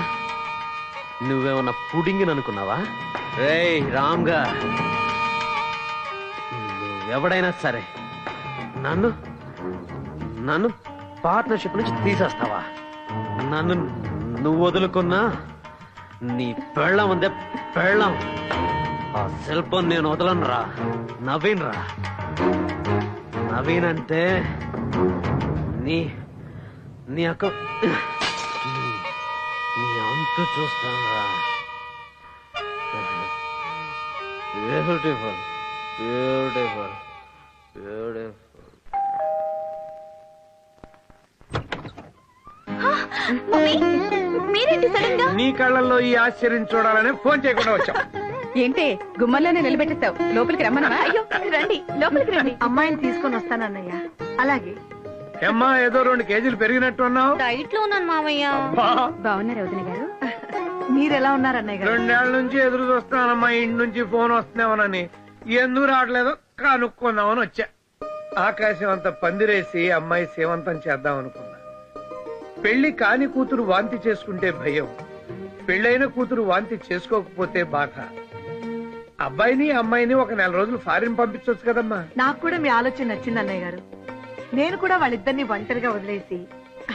నువ్వేమన్నా పుడింగిని అనుకున్నావా? రేయ్ రామ్గా, నువ్వెవడైనా సరే నన్ను నన్ను పార్ట్నర్షిప్ నుంచి తీసేస్తావా? నన్ను నువ్వు వదులుకున్నా నీ పెళ్ళం ఉందే పెళ్ళం, ఆ శిల్పం నేను వదలను రా. నవీన్ రా. నవీన్ అంటే నీ నీ అక్క నీ అంతు చూస్తాను రా. Beautiful beautiful beautiful. మీరేంటి సడన్ గా? నీ కళ్ళల్లో ఈ ఆశ్చర్యం చూడాలని ఫోన్ చేయకుండా వచ్చాం. ఏంటే గుమ్మల్లోనే నిలబెట్టేస్తావు? లోపలికి రమ్మన్నా? అయ్యో రండి, లోపలికి రండి. అమ్మాయిని తీసుకొని వస్తానన్నయ్య. అలాగే. ఏమ్మా ఏదో 2 కేజీలు పెరిగినట్టు అన్నావు? డైట్ లో ఉన్నాను మామయ్య. బాగున్నారు వదిన గారు. మీరెలా ఉన్నారన్నయ్య గారు? 2 ఏళ్ల నుంచి ఎదురు చూస్తున్నానమ్మా, ఇంటి నుంచి ఫోన్ వస్తున్నామనని. ఎందుకు రావట్లేదో కనుక్కుందామని వచ్చా. ఆకాశం అంత పందిరేసి అమ్మాయి సేవంతం చేద్దాం అనుకున్నా. పెళ్లి కాని కూతురు వాంతి చేసుకుంటే భయం, పెళ్ళైన కూతురు వాంతి చేసుకోకపోతే బాధ. అబ్బాయిని అమ్మాయిని 1 నెల రోజులు ఫారిన్ పంపించవచ్చు కదమ్మా. నాకు కూడా మీ ఆలోచన నచ్చింది అన్నయ్య గారు. నేను కూడా వాళ్ళిద్దరిని ఒంటరిగా వదిలేసి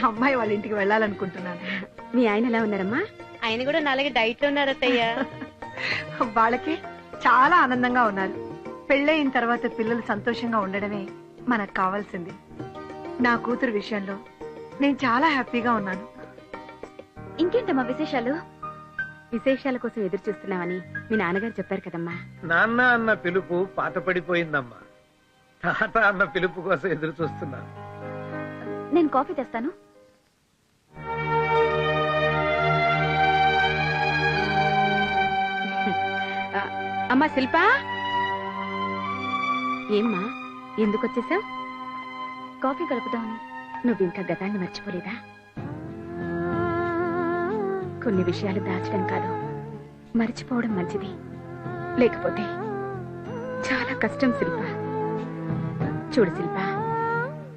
అమ్మాయి వాళ్ళ ఇంటికి వెళ్ళాలనుకుంటున్నాను. మీ ఆయన ఎలా ఉన్నారమ్మా? ఆయన కూడా నాలుగు డైట్ లో ఉన్నారత్తయ్య. వాళ్ళకి చాలా ఆనందంగా ఉన్నారు. పెళ్ళయిన తర్వాత పిల్లలు సంతోషంగా ఉండడమే మనకు కావాల్సింది. నా కూతురు విషయంలో నేను చాలా హ్యాపీగా ఉన్నాను. ఇంకేంటమ్మా విశేషాలు? విశేషాల కోసం ఎదురు చూస్తున్నామని మీ నాన్నగారు చెప్పారు కదమ్మా. నాన్న అన్న పిలుపు పాత పడిపోయిందమ్మా. తాత అన్న పిలుపు కోసం ఎదురు చూస్తున్నాను. నేను కాఫీ తెస్తాను. అమ్మా శిల్పా, ఏమ్మా ఎందుకు వచ్చేసావు? కాఫీ కలుపుదామని. నువ్వు ఇంకా గతాన్ని మర్చిపోలేదా? కొన్ని విషయాలు దాచడం కాదు, మర్చిపోవడం మంచిది. లేకపోతే చాలా కష్టం శిల్ప. చూడు శిల్ప,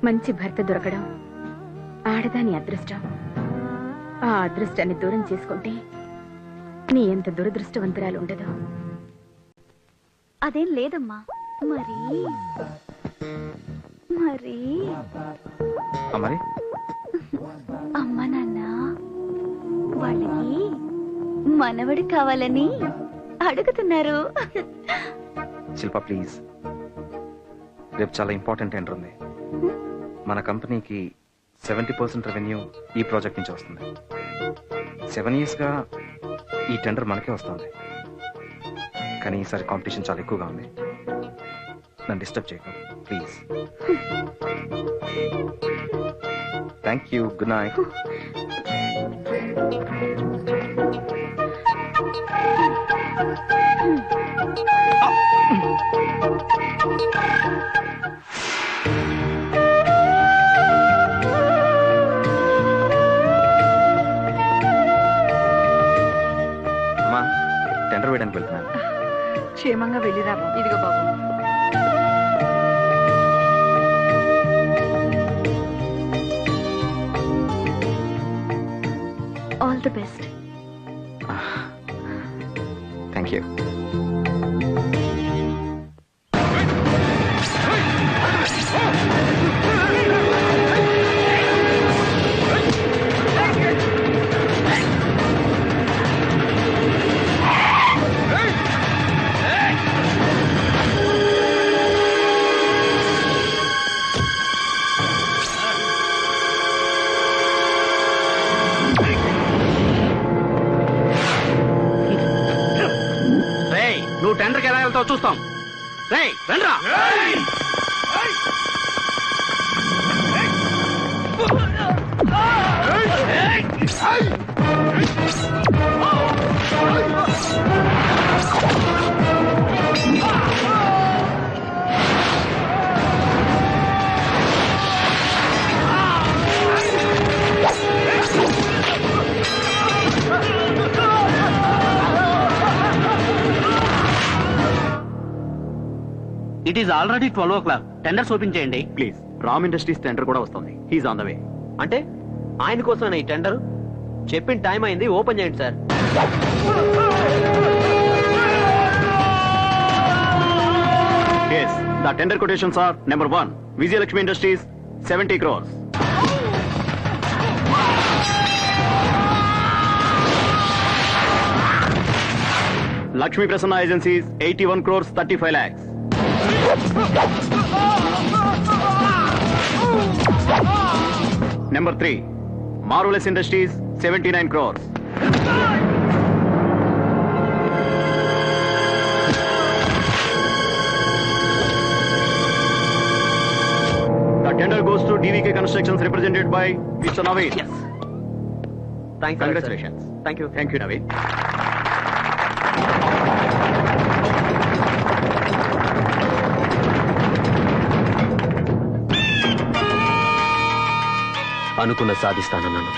మంచి భర్త దొరకడం ఆడదాని అదృష్టం. ఆ అదృష్టాన్ని దూరం చేసుకుంటే నీ ఎంత దురదృష్టవంతురాలు ఉండదు. అదేం లేదమ్మా. మరి మరి మరి అమ్మ నాన్న వాళ్ళకి మనవడు కావాలని అడుగుతున్నారు. శిల్ప ప్లీజ్, రేపు చాలా ఇంపార్టెంట్ టెండర్ ఉంది. మన కంపెనీకి 70% రెవెన్యూ ఈ ప్రాజెక్ట్ నుంచి వస్తుంది. 7 years గా ఈ టెండర్ మనకే వస్తుంది. కానీ ఈసారి కాంపిటీషన్ చాలా ఎక్కువగా ఉంది. నన్ను డిస్టర్బ్ చేయకు please. Thank you. Good night. అమ్మా, టెండర్ వేయడానికి వెళ్తున్నాను. క్షేమంగా వెళ్ళిరా బాబు. ఇదిగో బాబు. All the best. Thank you. It is already 12 o'clock. Tenders open చేయండి ప్లీజ్. రామ్ ఇండస్ట్రీస్ టెండర్ కూడా వస్తుంది. He's on the way. అంటే ఆయన కోసం ఈ టెండర్ చెప్పిన టైం అయింది, ఓపెన్ చేయండి sir. Yes, the tender quotations are: number 1, Vijayalakshmi Industries, 70 crores. Lakshmi Prasanna Agencies, 81 crores 35 lakhs. Number 3, Marvelous Industries, 79 crores. The tender goes to DVK Constructions represented by Mr. Naveen. Yes. Thanks. Congratulations. Thank you. Thank you, Naveen. అనుకున్న సాధిస్తానన్నాను,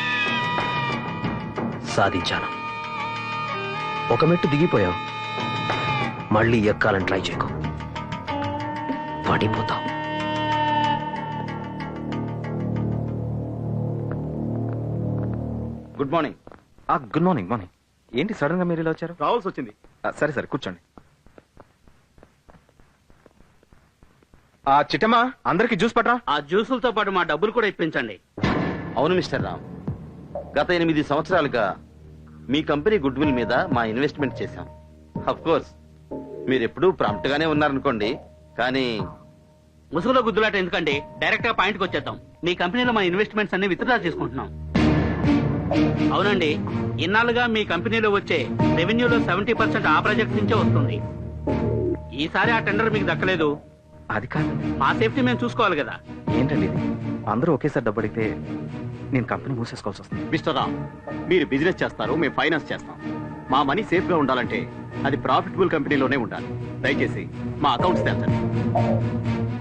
సాధించాను. ఒక మెట్టు దిగిపోయావు, మళ్ళీ ఎక్కాలని try చేయకు, పడిపోతావు. Good morning. Good morning. Morning. ఏంటి sudden గా మీరు ఇలా వచ్చారు? రావాల్సి వచ్చింది. సరే సరే కూర్చోండి. చిట్టమ్మా, అందరికి జ్యూస్ పట్రా. ఆ జ్యూసులతో పాటు మా డబ్బులు కూడా ఇప్పించండి. అవును మిస్టర్ రామ్, గత 8 సంవత్సరాలుగా మీ కంపెనీ గుడ్ విల్ మీద మా ఇన్వెస్ట్మెంట్ చేశాం. అఫ్ కోర్స్ మీరు ఎప్పుడూ ప్రాంప్ట్ గానే ఉన్నారనుకోండి, కానీ ముసుగులో గుద్దులాట ఎందుకండి, డైరెక్ట్ గా పాయింట్కి వచ్చేద్దాం. మీ కంపెనీలో మా ఇన్వెస్ట్మెంట్స్ అన్ని విత్డ్రా చేసుకుంటున్నాం. అవునండి, ఇన్నాళ్ళుగా మీ కంపెనీలో వచ్చే రెవెన్యూలో 70% ఆ ప్రాజెక్ట్ నుంచే వస్తుంది. ఈసారి ఆ టెండర్ మీకు దక్కలేదు. అది కాదు, మా సేఫ్టీ మేము చూసుకోవాలి కదా. ఏంటండి ఇది? అందరూ ఒకేసారి డబ్బు అడిగితే నేను కంపెనీ మూసేసుకోవాల్సి వస్తుంది. మిస్టర్ రామ్, మీరు బిజినెస్ చేస్తారు, మేము ఫైనాన్స్ చేస్తాం. మా మనీ సేఫ్ గా ఉండాలంటే అది ప్రాఫిటబుల్ కంపెనీలోనే ఉండాలి. దయచేసి మా అకౌంట్స్ తెచ్చండి.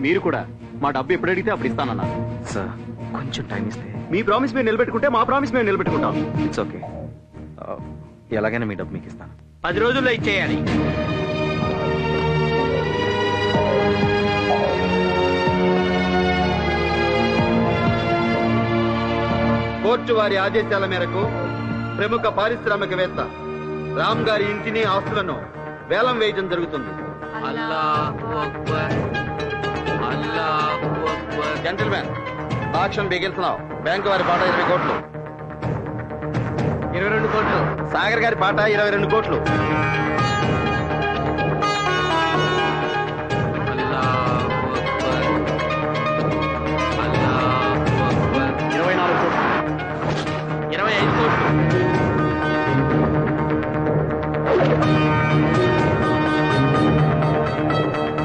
మీరు కూడా మా డబ్బు ఎప్పుడు అడిగితే అప్పుడు ఇస్తానన్నారు. సార్ కొంచెం టైం ఇస్తే. మీ ప్రామిస్ మేము నిలబెట్టుకుంటే మా ప్రామిస్ మేము నిలబెట్టుకుంటాం. It's okay. ఎలాగైనా మీ డబ్బు మీకు ఇస్తాను. 10 రోజుల్లో ఇచ్చేయాలి. కోర్టు వారి ఆదేశాల మేరకు ప్రముఖ పారిశ్రామికవేత్త రామ్ గారి ఇంటిని, ఆస్తులను వేలం వేయడం జరుగుతుంది. Gentlemen, auction begins now. Bank వారి పాట 20 కోట్లు. 22 కోట్లు. సాగర్ గారి పాట 22 కోట్లు. 24 కోట్లు. 25 కోట్లు.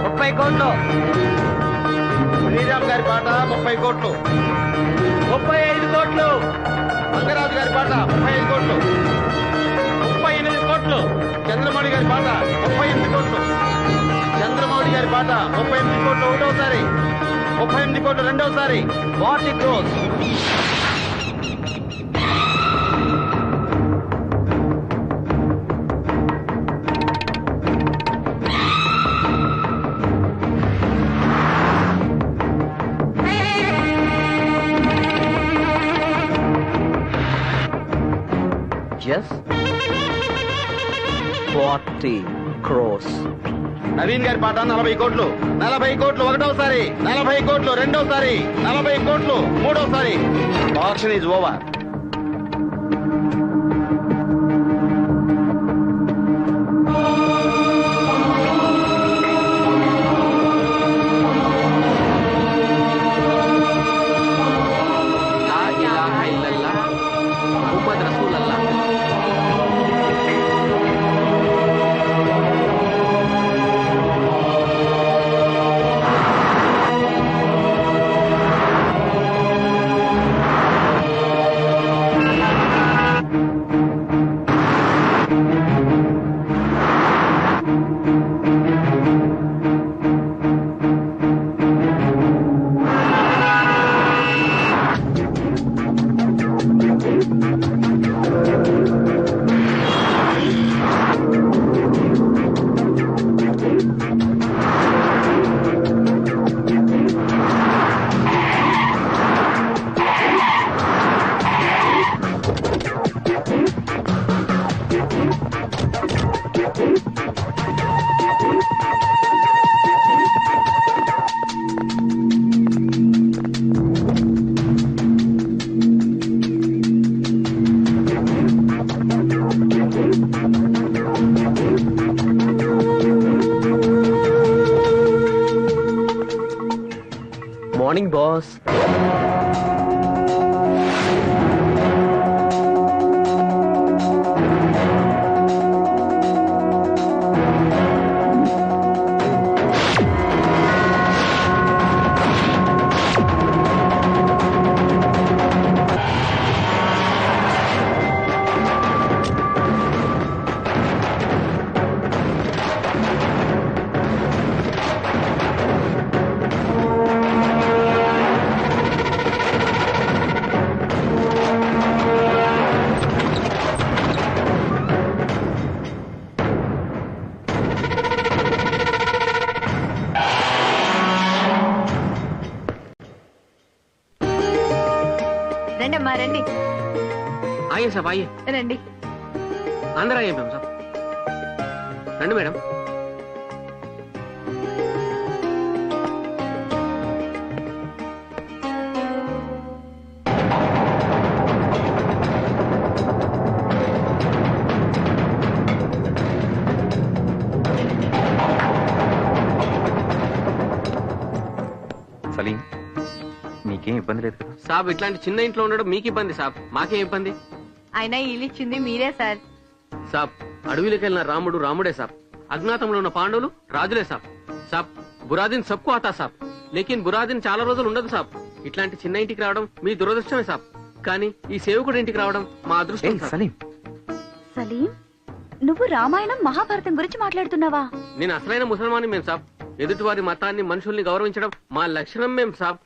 30 కోట్లు. శ్రీరామ్ గారి పాట 30 కోట్లు. 35 కోట్లు. మంగరాజు గారి పాట 35 కోట్లు. 38 కోట్లు. చంద్రమౌళి గారి పాట 38 కోట్లు. చంద్రమౌళి గారి పాట 38 కోట్లు ఒకటోసారి, 38 కోట్లు రెండోసారి. 40 crores. Yes? 40 crores. నవీన్ గారి పాట 40 కోట్లు. 40 కోట్లు ఒకటోసారి, 40 కోట్లు రెండోసారి, 40 కోట్లు మూడోసారి. Auction is over. బాస్. రండమ్మా రండి. आइए साहब आइए. రండి. अंदर आइए मैम साहब. రండి మేడం. సలీం, మీకేం ఇబ్బంది లేదు కదా? సాబ్ ఇట్లాంటి చిన్న ఇంట్లో ఉండడం మీకు ఇబ్బంది సాబ్, మాకేం ఇబ్బంది? అయినా ఇల్లు ఇచ్చింది మీరే సార్. సాబ్ అడవిలోకి వెళ్ళిన రాముడు రాముడే సాబ్, అజ్ఞాతంలో ఉన్న పాండవులు రాజులే సాబ్. సాబ్ బురాదిన్ సబ్కు ఆతా సాబ్, లేకిన్ బురాదిన్ చాలా రోజులు ఉండదు సాబ్. ఇట్లాంటి చిన్న ఇంటికి రావడం మీ దురదృష్టమే సాబ్, కానీ ఈ సేవకుడి ఇంటికి రావడం మా అదృష్టం. సలీం, సలీం, నువ్వు రామాయణం మహాభారతం గురించి మాట్లాడుతున్నావా? నేను అసలైన ముసల్మాని మేం సాబ్. ఎదుటి వారి మతాన్ని మనుషుల్ని గౌరవించడం మా లక్షణం మేం సాబ్.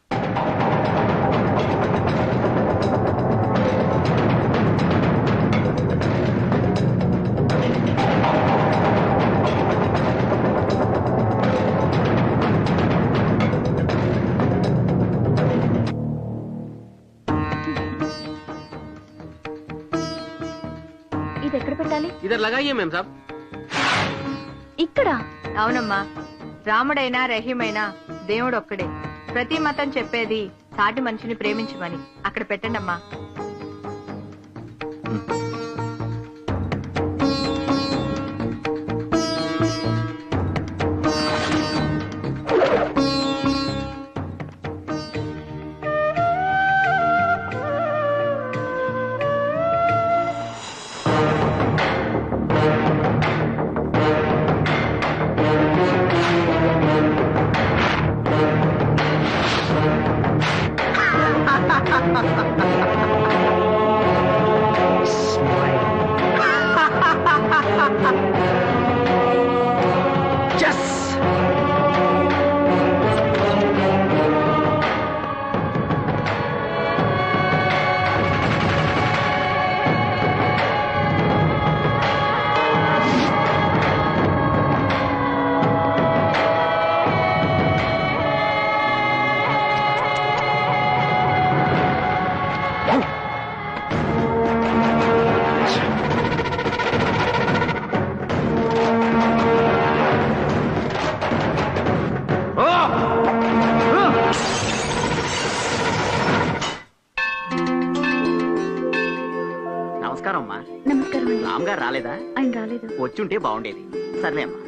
ఇది ఎక్కడ పెట్టాలి? ఇద్దరు లగాయే మేం సాబ్. ఇక్కడ? అవునమ్మా, రాముడైనా రహీమైనా దేవుడు ఒక్కడే. ప్రతి మతం చెప్పేది సాటి మనిషిని ప్రేమించమని. అక్కడ పెట్టండి అమ్మా. నమస్కారం అమ్మా. నమస్కారం అండి. రామ్ గారు రాలేదా? ఆయన రాలేదు. వచ్చుంటే బాగుండేది. సర్లే అమ్మా.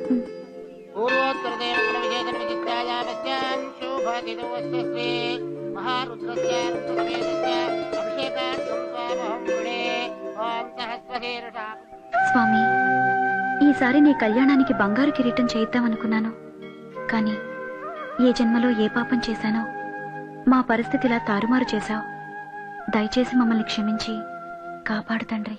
స్వామి, ఈసారి నీ కళ్యాణానికి బంగారు కిరీటం చేయిద్దామనుకున్నాను, కానీ ఏ జన్మలో ఏ పాపం చేశానో మా పరిస్థితిలా తారుమారు చేశావు. దయచేసి మమ్మల్ని క్షమించి కాపాడు తండ్రి.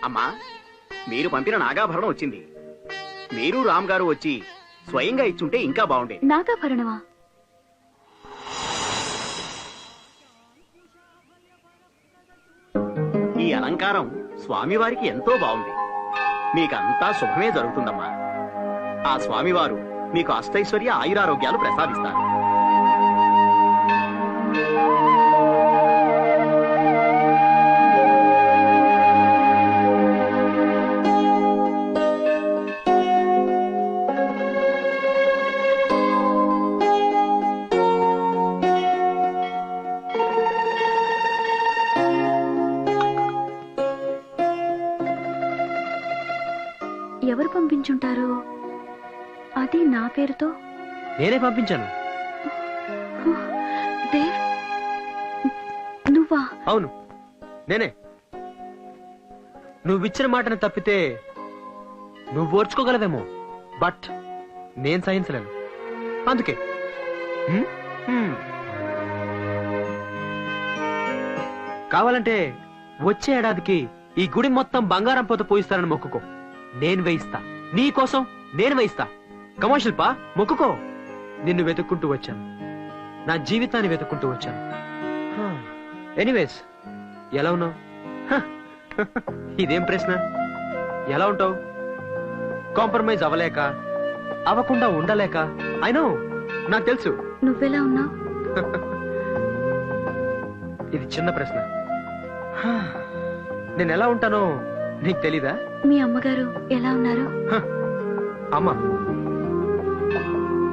అమ్మా, మీరు పంపిన నాగాభరణం వచ్చింది. మీరు రామ్ గారు వచ్చి స్వయంగా ఇచ్చుంటే ఇంకా బాగుండేది. నాగాభరణమా? ఈ అలంకారం స్వామివారికి ఎంతో బాగుంది. మీకంతా శుభమే జరుగుతుందమ్మా. ఆ స్వామివారు మీకు అష్టైశ్వర్య ఆయురారోగ్యాలు ప్రసాదిస్తారు. ఎవరు పంపించుంటారు? అది నా పేరుతో. నేనే పంపించాను. దేవ్, నువ్వా? అవును, నేనే. నువ్విచ్చిన మాటని తప్పితే నువ్వు ఓర్చుకోగలవేమో, బట్ నేను సహించలేను. అందుకే కావాలంటే వచ్చే ఏడాదికి ఈ గుడి మొత్తం బంగారం పోత పోయిస్తానని మొక్కుకో. నేను వేయిస్తా, నీ కోసం నేను వేయిస్తా. కమా శిల్ప, మొక్కుకో. నిన్ను వెతుక్కుంటూ వచ్చాను, నా జీవితాన్ని వెతుక్కుంటూ వచ్చాను. ఎనీవేస్, ఎలా ఉన్నావు? ఇదేం ప్రశ్న? ఎలా ఉంటావు? కాంప్రమైజ్ అవ్వలేక, అవ్వకుండా ఉండలేక. అయినో, నాకు తెలుసు. నువ్వెలా ఉన్నావు? ఇది చిన్న ప్రశ్న. నేను ఎలా ఉంటానో నీకు తెలీదా? మీ అమ్మగారు ఎలా ఉన్నారు? అమ్మ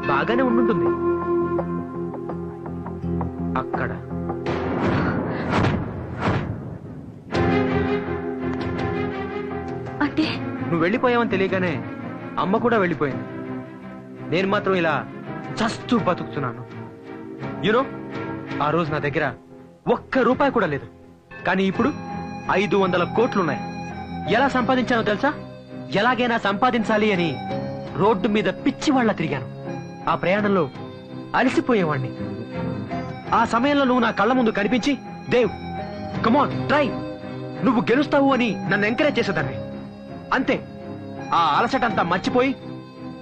బాగానే ఉండుంటుంది. అక్కడ అంటే నువ్వు వెళ్ళిపోయావని తెలియగానే అమ్మ కూడా వెళ్ళిపోయింది. నేను మాత్రం ఇలా చస్తూ బతుకుతున్నాను. యూనో, ఆ రోజు నా దగ్గర ఒక్క రూపాయి కూడా లేదు. కానీ ఇప్పుడు 500 కోట్లున్నాయి. ఎలా సంపాదించానో తెలుసా? ఎలాగైనా సంపాదించాలి అని రోడ్డు మీద పిచ్చి వాళ్ళ తిరిగాను. ఆ ప్రయాణంలో అలసిపోయేవాణ్ణి. ఆ సమయంలో నువ్వు నా కళ్ళ ముందు కనిపించి, దేవ్ కమాన్ ట్రై, నువ్వు గెలుస్తావు అని నన్ను ఎంకరేజ్ చేసేదాన్ని. అంతే, ఆ అలసటంతా మర్చిపోయి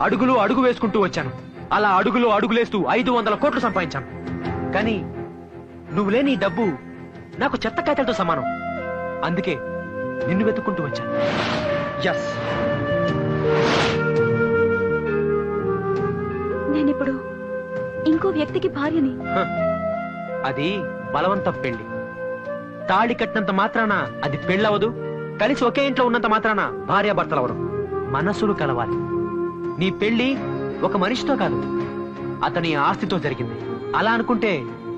అడుగు వేసుకుంటూ వచ్చాను. అలా అడుగులేస్తూ 500 కోట్లు సంపాదించాను. కానీ నువ్వు లేని ఈ డబ్బు నాకు చెత్త కాయతలతో సమానం. అందుకే నిన్ను వెతుక్కుంటూ వచ్చాను. ఎస్, నేనిప్పుడు ఇంకో వ్యక్తికి భార్యని. అది బలవంత పెళ్లి. తాళి కట్టినంత మాత్రాన అది పెళ్ళవదు. కలిసి ఒకే ఇంట్లో ఉన్నంత మాత్రాన భార్యాభర్తలవరు. మనసులు కలవాలి. నీ పెళ్లి ఒక మనిషితో కాదు, అతని ఆస్తితో జరిగింది. అలా అనుకుంటే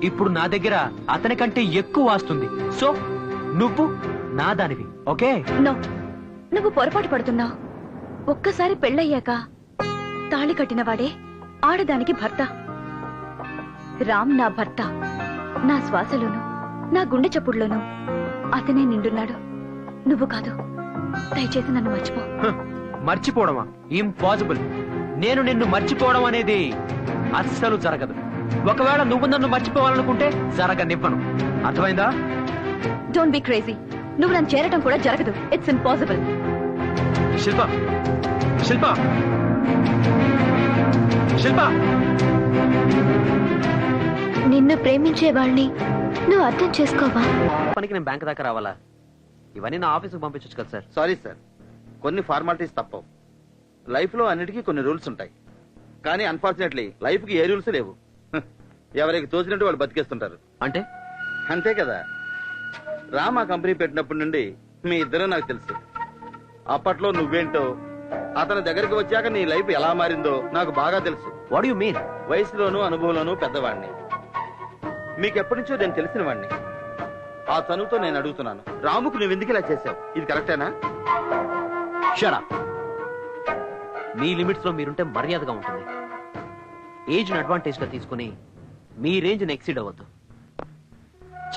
ఇప్పుడు నా దగ్గర అతని కంటే ఎక్కువ వస్తుంది. సో నువ్వు నా దానివి. ఓకే? నో, నువ్వు పొరపాటు పడుతున్నావు. ఒక్కసారి పెళ్ళయ్యాక తాళి కట్టినవాడే ఆడదానికి భర్త. రామ్ నా భర్త. నా శ్వాసలోను, నా గుండె చప్పుడులోను అతనే నిండున్నాడు, నువ్వు కాదు. దయచేసి నన్ను మర్చిపో. మర్చిపోవడమా? ఇంపాసిబుల్. నేను నిన్ను మర్చిపోవడం అనేది అస్సలు జరగదు. ఒకవేళ నువ్వు నన్ను మర్చిపోవాలనుకుంటే జరగనివ్వను. అర్థమైందా? Don't be crazy. నువ్వు నన్ను చేరటం కూడా జరగదు. It's impossible. శిల్ప, శిల్ప, శిల్ప, నిన్ను ప్రేమించే వాళ్ళని నువ్వు అర్థం చేసుకోవా? పనికి నేను బ్యాంక్ దాకా రావాలా? ఇవన్నీ నా ఆఫీసుకు పంపించచ్చు కదా సార్. సారీ సార్, కొన్ని ఫార్మాలిటీస్ తప్పవు. లైఫ్ లో అన్నిటికీ కొన్ని రూల్స్ ఉంటాయి. కానీ అన్ఫార్చునేట్లీ లైఫ్ కి ఏ రూల్స్ లేవు. ఎవరికి తోచినట్టు వాళ్ళు బతికేస్తుంటారు. అంటే అంతే కదా. రామ్ ఆ కంపెనీ పెట్టినప్పటి నుండి మీ ఇద్దరు నాకు తెలుసు. అప్పట్లో నువ్వేంటో, అతని దగ్గరికి వచ్చాక నీ లైఫ్ ఎలా మారిందో నాకు బాగా తెలుసు. What you mean? వయసులోనూ అనుభవంలోనూ పెద్దవాడిని. మీకెప్పటి నుంచో నేను తెలిసిన వాడిని. ఆ చనువుతో నేను అడుగుతున్నాను, రాముకు నువ్వు ఎందుకు ఇలా చేశావు? ఇది కరెక్టేనా? Shut up. మీ లిమిట్స్ లో మీరుంటే మర్యాదగా ఉంటుంది. ఏజ్ ని అడ్వాంటేజ్ గా తీసుకుని మీ రేంజ్ ని ఎక్సీడ్ అవ్వద్దు.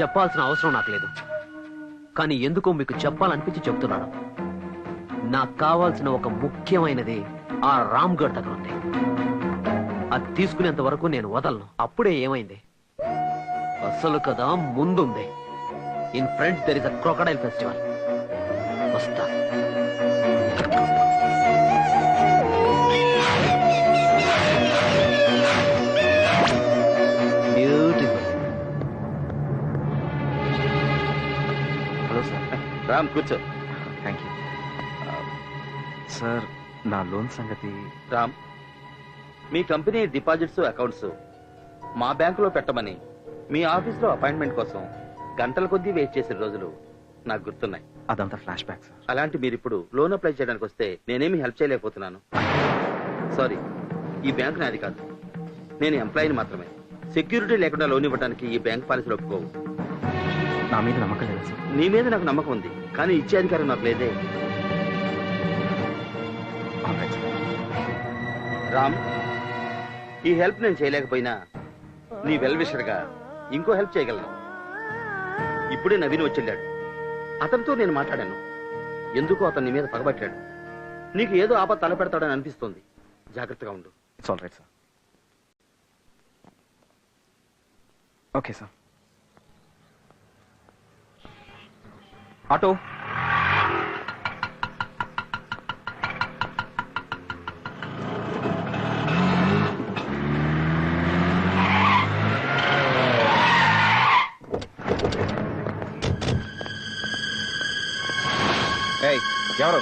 చెప్పాల్సిన అవసరం నాకు లేదు, కానీ ఎందుకో మీకు చెప్పాలనిపించి చెప్తున్నాను. నాకు కావాల్సిన ఒక ముఖ్యమైనది ఆ రామ్ గఢ్ దగ్గర ఉంది. అది తీసుకునేంత వరకు నేను వదలను. అప్పుడే ఏమైంది? అసలు కదా ముందుంది. In front there is a crocodile festival. వస్తా. బ్యూటిఫుల్. Hello sir. రామ్ కూర్చో. Thank you sir. నా లోన్ సంగతి. రామ్, మీ కంపెనీ డిపాజిట్స్ అకౌంట్స్ మా బ్యాంకులో పెట్టమని మీ ఆఫీస్ లో అపాయింట్మెంట్ కోసం గంటల కొద్దీ వెయిట్ చేసిన రోజులు నాకు గుర్తున్నాయి. అదంతా ఫ్లాష్ బ్యాక్ సార్. అలాంటి మీరు ఇప్పుడు లోన్ అప్లై చేయడానికి వస్తే నేనేమి హెల్ప్ చేయలేకపోతున్నాను. సారీ, ఈ బ్యాంక్ నాది కాదు. నేను ఎంప్లాయీని మాత్రమే. సెక్యూరిటీ లేకుండా లోన్ ఇవ్వడానికి ఈ బ్యాంక్ పాలసీలు ఒప్పుకోవు. నా మీద నమ్మకం లేదా సార్? నీ మీద నాకు నమ్మకం ఉంది, కానీ ఇచ్చే అధికారం నాకు లేదే. రామ్, ఈ హెల్ప్ నేను చేయలేకపోయినా నీ వెల్ విషర్గా ఇంకో హెల్ప్ చేయగలను. ఇప్పుడే నవీన్ వచ్చేళ్ళాడు. అతనితో నేను మాట్లాడాను. ఎందుకో అతన్ని మీద పగబట్టాడు. నీకు ఏదో ఆపద తలపెడతాడని అనిపిస్తోంది. జాగ్రత్తగా ఉండు. It's all right sir. Okay sir. Auto. ఎవరు?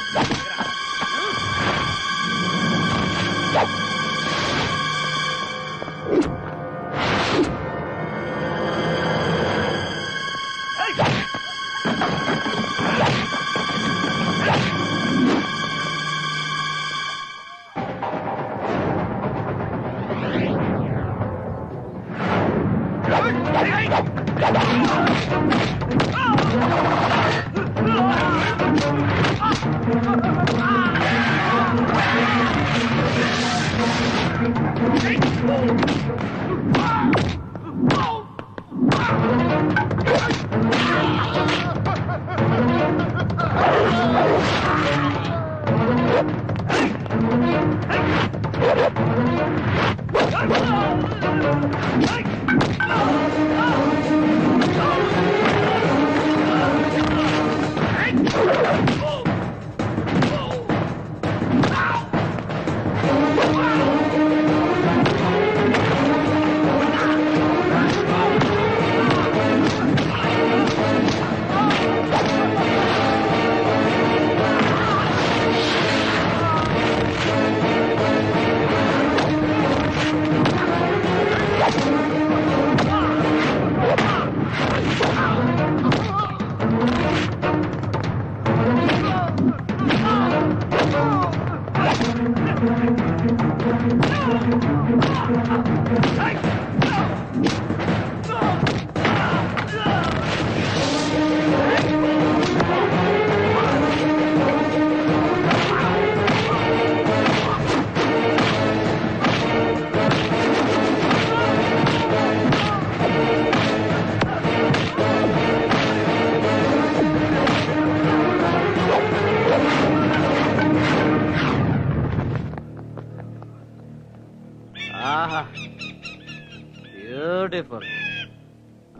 బ్యూటిఫుల్.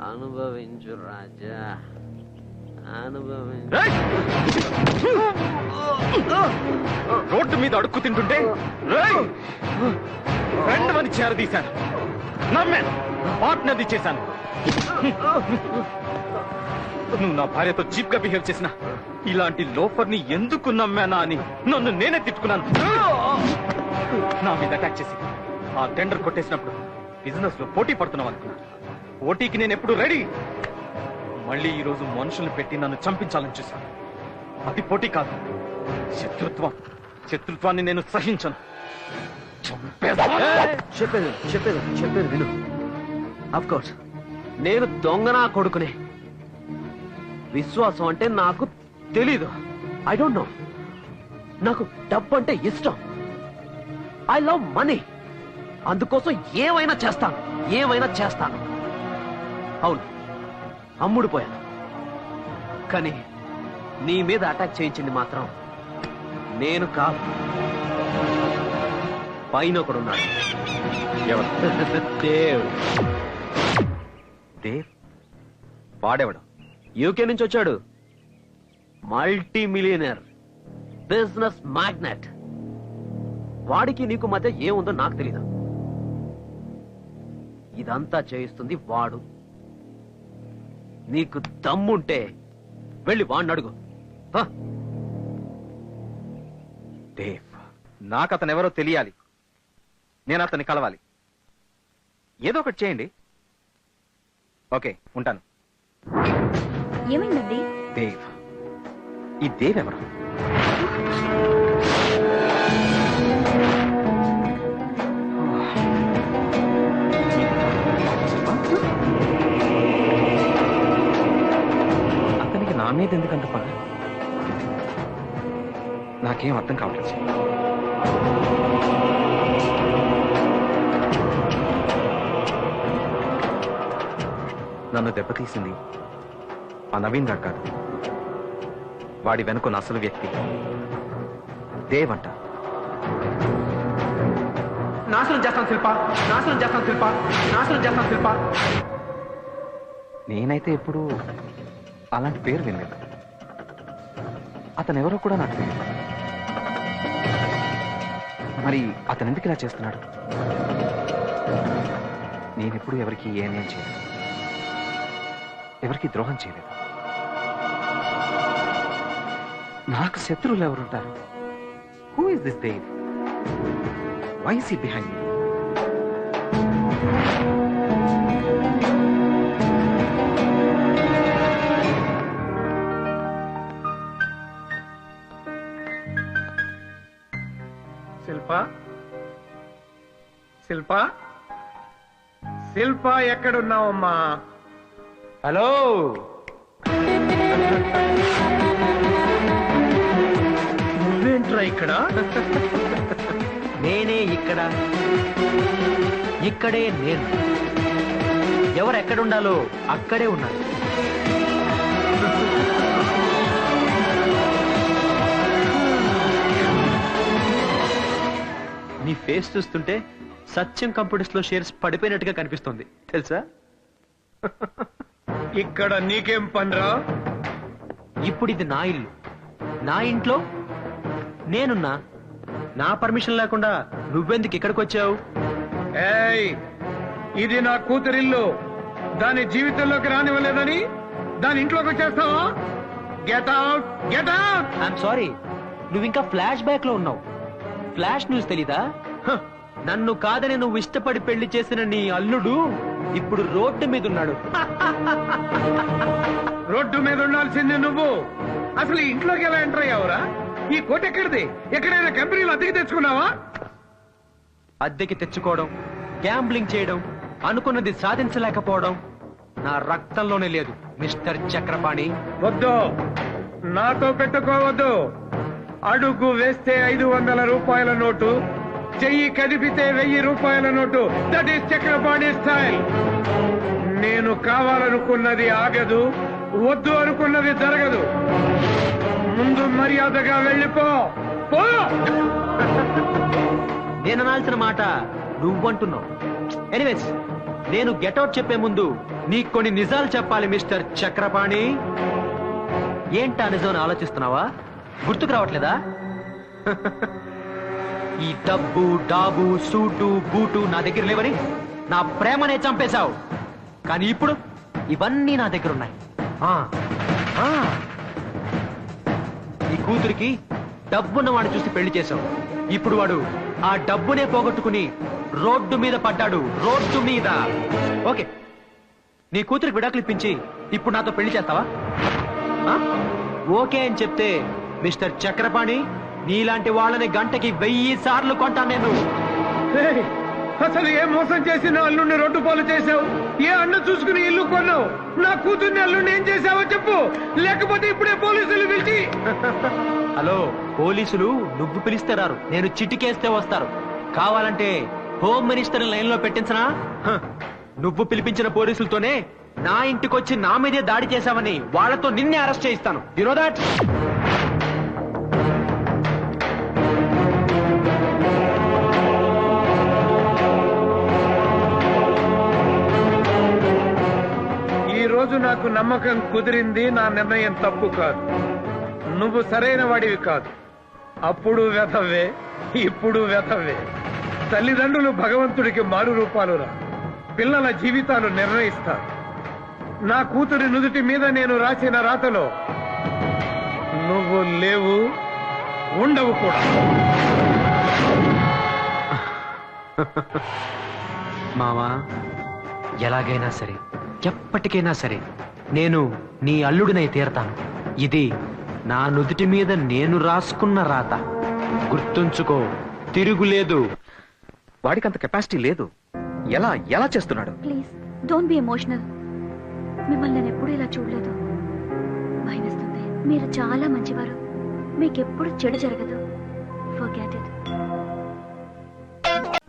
అనుభవించు రాజా, అనుభవించు. రోడ్డు మీద అడుక్కు తింటుంటే ఫ్రెండ్ అని చేరదీశాను. నమ్మాను, పార్ట్నర్ది చేశాను. నువ్వు నా భార్యతో చీప్ గా బిహేవ్ చేసిన ఇలాంటి లోఫర్ ని ఎందుకు నమ్మానా అని నన్ను నేనే తిట్టుకున్నాను. నా మీద అటాక్ చేసి ఆ టెండర్ కొట్టేసినప్పుడు బిజినెస్ లో పోటీ పడుతున్నావు అనుకున్నా. పోటీకి నేను ఎప్పుడు రెడీ. మళ్ళీ ఈ రోజు మనుషులు పెట్టి నన్ను చంపించాలని చూశాను. అది పోటీ కాదు, శత్రుత్వం. శత్రుత్వాన్ని నేను సహించను. చెప్పేది చెప్పేది చెప్పేది విను. అఫ్ కోర్స్ నేను దొంగనా కొడుకునే. విశ్వాసం అంటే నాకు తెలీదు. I don't know. నాకు డబ్బు అంటే ఇష్టం. I love money. అందుకోసం ఏమైనా చేస్తాను, ఏమైనా చేస్తాను. అవును, అమ్ముడుపోయాను. కానీ నీ మీద అటాక్ చేయించింది మాత్రం నేను కాదు. పైన ఒకడున్నాడు. దేవ్. దేవ్? వాడేవాడు? యూకే నుంచి వచ్చాడు. Multi millionaire, business magnate. వాడికి నీకు మధ్య ఏముందో నాకు తెలీదు. ఇదంతా చేయిస్తుంది వాడు. నీకు దమ్ముంటే వెళ్ళి వాడిని అడుగు. దేవ్, నాకు అతను ఎవరో తెలియాలి. నేను అతన్ని కలవాలి. ఏదో ఒకటి చేయండి. ఓకే, ఉంటాను. ఏమైందండి? దేవ్. ఈ దేవ్ ఎవరు? అతనికి నా మీద ఎందుకంత పని? నాకేం అర్థం కావట్లేదు. నన్ను దెబ్బతీసింది ఆ నవీన్ గారు కాదు, వాడి వెనుకున్న అసలు వ్యక్తి దేవంట. నాశనం చేస్తాను శిల్ప, నాశనం చేస్తాను శిల్ప, నాశనం చేస్తాను శిల్ప. నేనైతే ఎప్పుడు అలాంటి పేరు వినలేదు. అతను ఎవరో కూడా నాకు తెలియదు. మరి అతను ఎందుకు ఇలా చేస్తున్నాడు? నేనెప్పుడు ఎవరికి ఏ అన్యాయం చేయలేదు, ఎవరికి ద్రోహం చేయలేదు. నాకు శత్రువులు ఎవరుంటారు? Who is this Dev? Why is he behind me? Shilpa, Shilpa, Shilpa ఎక్కడున్నావమ్మా? హలో, నువ్వేంట్రా ఇక్కడ? నేనే ఇక్కడ, ఇక్కడే నేను. ఎవరు ఎక్కడుండాలో అక్కడే ఉన్నారు. నీ ఫేస్ చూస్తుంటే సత్యం కంప్యూటర్స్ లో షేర్స్ పడిపోయినట్టుగా కనిపిస్తుంది తెలుసా? ఇక్కడ నీకేం పనిరా? ఇప్పుడు ఇది నా ఇల్లు, నా ఇంట్లో నేనున్నా. నా పర్మిషన్ లేకుండా నువ్వెందుకు ఇక్కడికి వచ్చావు? ఏయ్, ఇది నా కూతురిల్లు. దాని జీవితంలోకి రానివ్వలేదని దాని ఇంట్లోకి వచ్చేస్తావా? Get out, get out. I'm sorry, నువ్వు ఇంకా ఫ్లాష్ బ్యాక్ లో ఉన్నావు. ఫ్లాష్ న్యూస్ తెలీదా? హ, నన్ను కాదని నువ్వు ఇష్టపడి పెళ్లి చేసిన నీ అల్లుడు ఇప్పుడు రోడ్డు మీద ఉన్నాడు. రోడ్డు మీద ఉండాల్సింది నువ్వు. అసలు ఈ ఇంట్లోకి ఎలా ఎంటర్ అయ్యావురా? ఈ కోట ఎక్కడిది? ఎక్కడైనా కంపెనీలు అద్దెకి తెచ్చుకున్నావా? అద్దెకి తెచ్చుకోవడం, గ్యాంబ్లింగ్ చేయడం, అనుకున్నది సాధించలేకపోవడం నా రక్తంలోనే లేదు మిస్టర్ చక్రపాణి. వద్దు, నాతో పెట్టుకోవద్దు. అడుగు వేస్తే 500 రూపాయల నోటు, చెయ్యి కదిపితే 1000 రూపాయల note. That is Chakrapani style. నేను కావాలనుకున్నది ఆగదు, వద్దు అనుకున్నది జరగదు. ముందు మర్యాదగా వెళ్ళిపో. పో. నేను అనాల్సిన మాట నువ్వంటున్నావు. ఎనీవేస్, నేను గెటౌట్ చెప్పే ముందు నీకు కొన్ని నిజాలు చెప్పాలి మిస్టర్ చక్రపాణి. ఏంటా నిజం ఆలోచిస్తున్నావా? గుర్తుకు రావట్లేదా? ఈ డబ్బు, డాబు, సూటు, బూటు నా దగ్గర లేవని నా ప్రేమనే చంపేశావు. కానీ ఇప్పుడు ఇవన్నీ నా దగ్గర ఉన్నాయి. ఈ కూతురికి డబ్బున్న వాడిని చూసి పెళ్లి చేశావు. ఇప్పుడు వాడు ఆ డబ్బునే పోగొట్టుకుని రోడ్డు మీద పడ్డాడు. రోడ్డు మీద. ఓకే, నీ కూతురికి విడాకులు ఇప్పించి ఇప్పుడు నాతో పెళ్లి చేస్తావా? ఓకే అని చెప్తే మిస్టర్ చక్రపాణి, నీలాంటి వాళ్ళని గంటకి 1000 సార్లు కొంటాను నేను. ఏయ్, అసలు ఏ మోసం చేసి నా అల్లుడిని రోడ్డు పాలు చేశావు? ఏ అన్న చూసుకుని ఇల్లు కొన్నావు? నా కూతుర్ని అల్లుడిని ఏం చేశావో చెప్పు, లేకపోతే ఇప్పుడే పోలీసులు పిలిచి. హలో, పోలీసులు నువ్వు పిలిస్తే రారు, నేను చిటికేస్తే వస్తారు. కావాలంటే హోమ్ మినిస్టర్ లైన్ లో పెట్టించనా? హ, నువ్వు పిలిపించిన పోలీసులతోనే నా ఇంటికొచ్చి నా మీదే దాడి చేశావని వాళ్ళతో నిన్నే అరెస్ట్ చేయిస్తాను. You know that? ఈ రోజు నాకు నమ్మకం కుదిరింది. నా నిర్ణయం తప్పు కాదు. నువ్వు సరైన వాడివి కాదు. అప్పుడు వెధవే, ఇప్పుడు వెధవే. తల్లిదండ్రులు భగవంతుడికి మారు రూపాలురా. పిల్లల జీవితాలు నిర్ణయిస్తారు. నా కూతురి నుదుటి మీద నేను రాసిన రాతలో నువ్వు లేవు, ఉండవు కూడా. మావా, ఎలాగైనా సరే, ఎప్పటికైనా సరే నేను నీ అల్లుడినై తీరతాను. ఇది నా నుదుటి మీద నేను రాసుకున్న రాత. గుర్తుంచుకో, తిరుగులేదు. వాడికి అంత కెపాసిటీ లేదు. ఎలా ఎలా చేస్తున్నాడు? Please don't be emotional. మిమ్మల్ని నేను ఎప్పుడు ఇలా చూడలేదు. భయమేస్తుంది. మీరు చాలా మంచివారు. మీకెప్పుడు చెడు జరగదు. Forget it.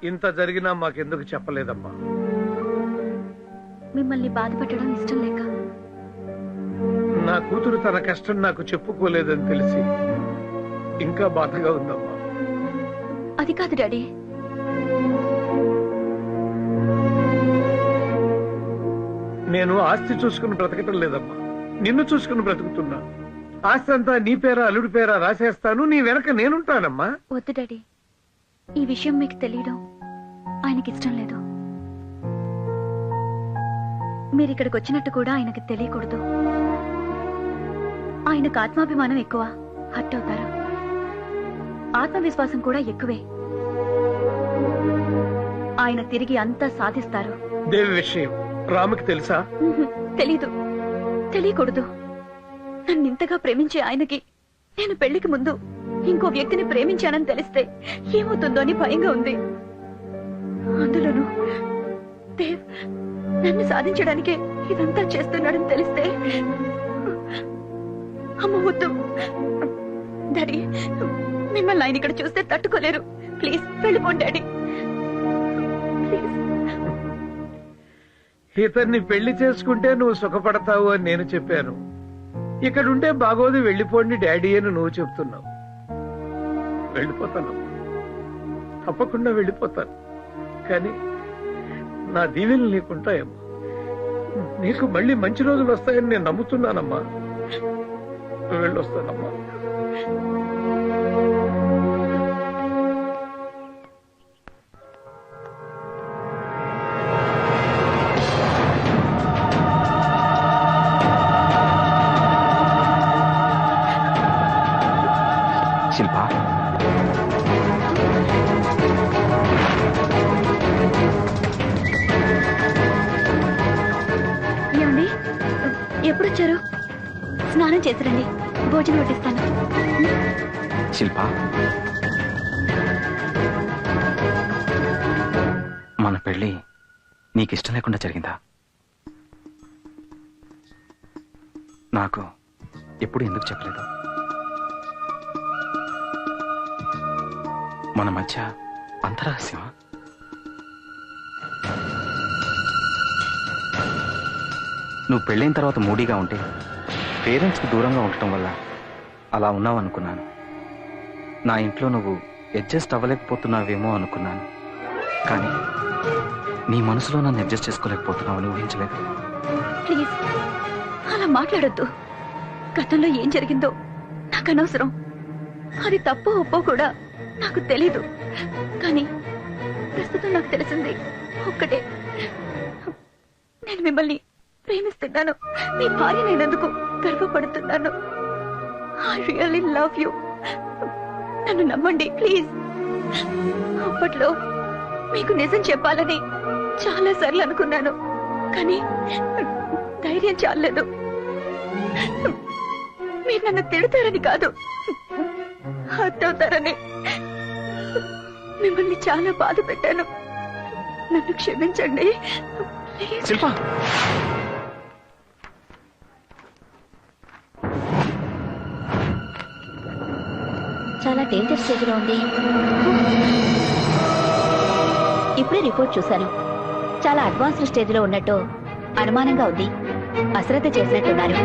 ఇంత జరిగినా మాకెందుకు చెప్పలేదమ్మా? మిమ్మల్ని బాధపెట్టడం ఇష్టం లేక. నా కూతురు తన కష్టం నాకు చెప్పుకోలేదని తెలిసి ఇంకా బాధగా ఉందమ్మా. అది కాదు డాడీ. నేను ఆస్తి చూసుకుని బ్రతకటం లేదమ్మా, నిన్ను చూసుకుని బ్రతుకుతున్నా. ఆస్తి అంతా నీ పేరా అల్లుడి పేరా రాసేస్తాను, నీ వెనక నేనుంటానమ్మా. వద్దు డాడీ, ఈ విషయం మీకు తెలియడం ఆయనకి ఇష్టం లేదు. మీరు ఇక్కడికి వచ్చినట్టు కూడా ఆయనకి తెలియకూడదు. ఆయనకు ఆత్మాభిమానం ఎక్కువ, హర్ట్ అవుతారు. ఆత్మవిశ్వాసం కూడా ఎక్కువే. ఆయన తిరిగి అంతా సాధిస్తారు. దేవి విషయం రాముకి తెలుసా? తెలీదు, తెలియకూడదు. నన్ను ఇంతగా ప్రేమించే ఆయనకి నేను పెళ్లికి ముందు ఇంకో వ్యక్తిని ప్రేమించానని తెలిస్తే ఏమవుతుందో అని భయంగా ఉంది. అందులోనూ దేవ్ నన్ను సాధించడానికే ఇదంతా చేస్తున్నాడని తెలిస్తే అమ్మ వద్దు. డాడీ, మిమ్మల్ని ఆయన ఇక్కడ చూస్తే తట్టుకోలేరు. ప్లీజ్ వెళ్ళిపోండి డాడీ. ఇతన్ని పెళ్లి చేసుకుంటే నువ్వు సుఖపడతావు అని నేను చెప్పాను. ఇక్కడుంటే బాగోదు, వెళ్ళిపోండి డాడీ అని నువ్వు చెప్తున్నావు. వెళ్ళిపోతాను, తప్పకుండా వెళ్ళిపోతాను. కానీ నా దీవెనలు నీకుంటాయమ్మా. నీకు మళ్ళీ మంచి రోజులు వస్తాయని నేను నమ్ముతున్నానమ్మా. వెళ్ళొస్తానమ్మా. శిల్ప, ఏమండి, ఎప్పుడొచ్చారు? స్నానం చేసిరండి, భోజనం వడ్డిస్తాను. శిల్ప, మన పెళ్లి నీకిష్టం లేకుండా జరిగిందా? నాకు ఎప్పుడు ఎందుకు చెప్పలేదు? మన మధ్య అంతరహస్యమా? నువ్వు పెళ్ళైన తర్వాత మూడీగా ఉంటే పేరెంట్స్కి దూరంగా ఉండటం వల్ల అలా ఉన్నావు అనుకున్నాను. నా ఇంట్లో నువ్వు అడ్జస్ట్ అవ్వలేకపోతున్నావేమో అనుకున్నాను. కానీ నీ మనసులో నన్ను అడ్జస్ట్ చేసుకోలేకపోతున్నావని ఊహించలేదు. ప్లీజ్ అలా మాట్లాడొద్దు. గతంలో ఏం జరిగిందో నాకు అనవసరం. అది తప్పో ఒప్పో కూడా నాకు తెలీదు. కానీ ప్రస్తుతం నాకు తెలిసింది ఒక్కటే, నేను మిమ్మల్ని ప్రేమిస్తున్నాను. మీ భార్య నేనందుకు గర్వపడుతున్నాను. I really love you. నన్ను నమ్మండి ప్లీజ్. అప్పట్లో మీకు నిజం చెప్పాలని చాలా సార్లు అనుకున్నాను, కానీ ధైర్యం చాలలేదు. మీరు నన్ను తిడతారని కాదు, హర్ట్ అవుతారని. మిమ్మల్ని చాలా బాధ పెట్టాను. నన్ను క్షమించండి. శిల్ప, చాలా డేంజర్ స్టేజ్ లో ఉంది. ఇప్పుడే రిపోర్ట్ చూశాను. చాలా అడ్వాన్స్డ్ స్టేజ్ లో ఉన్నట్టు అనుమానంగా ఉంది. అశ్రద్ధ చేసినట్టున్నారు.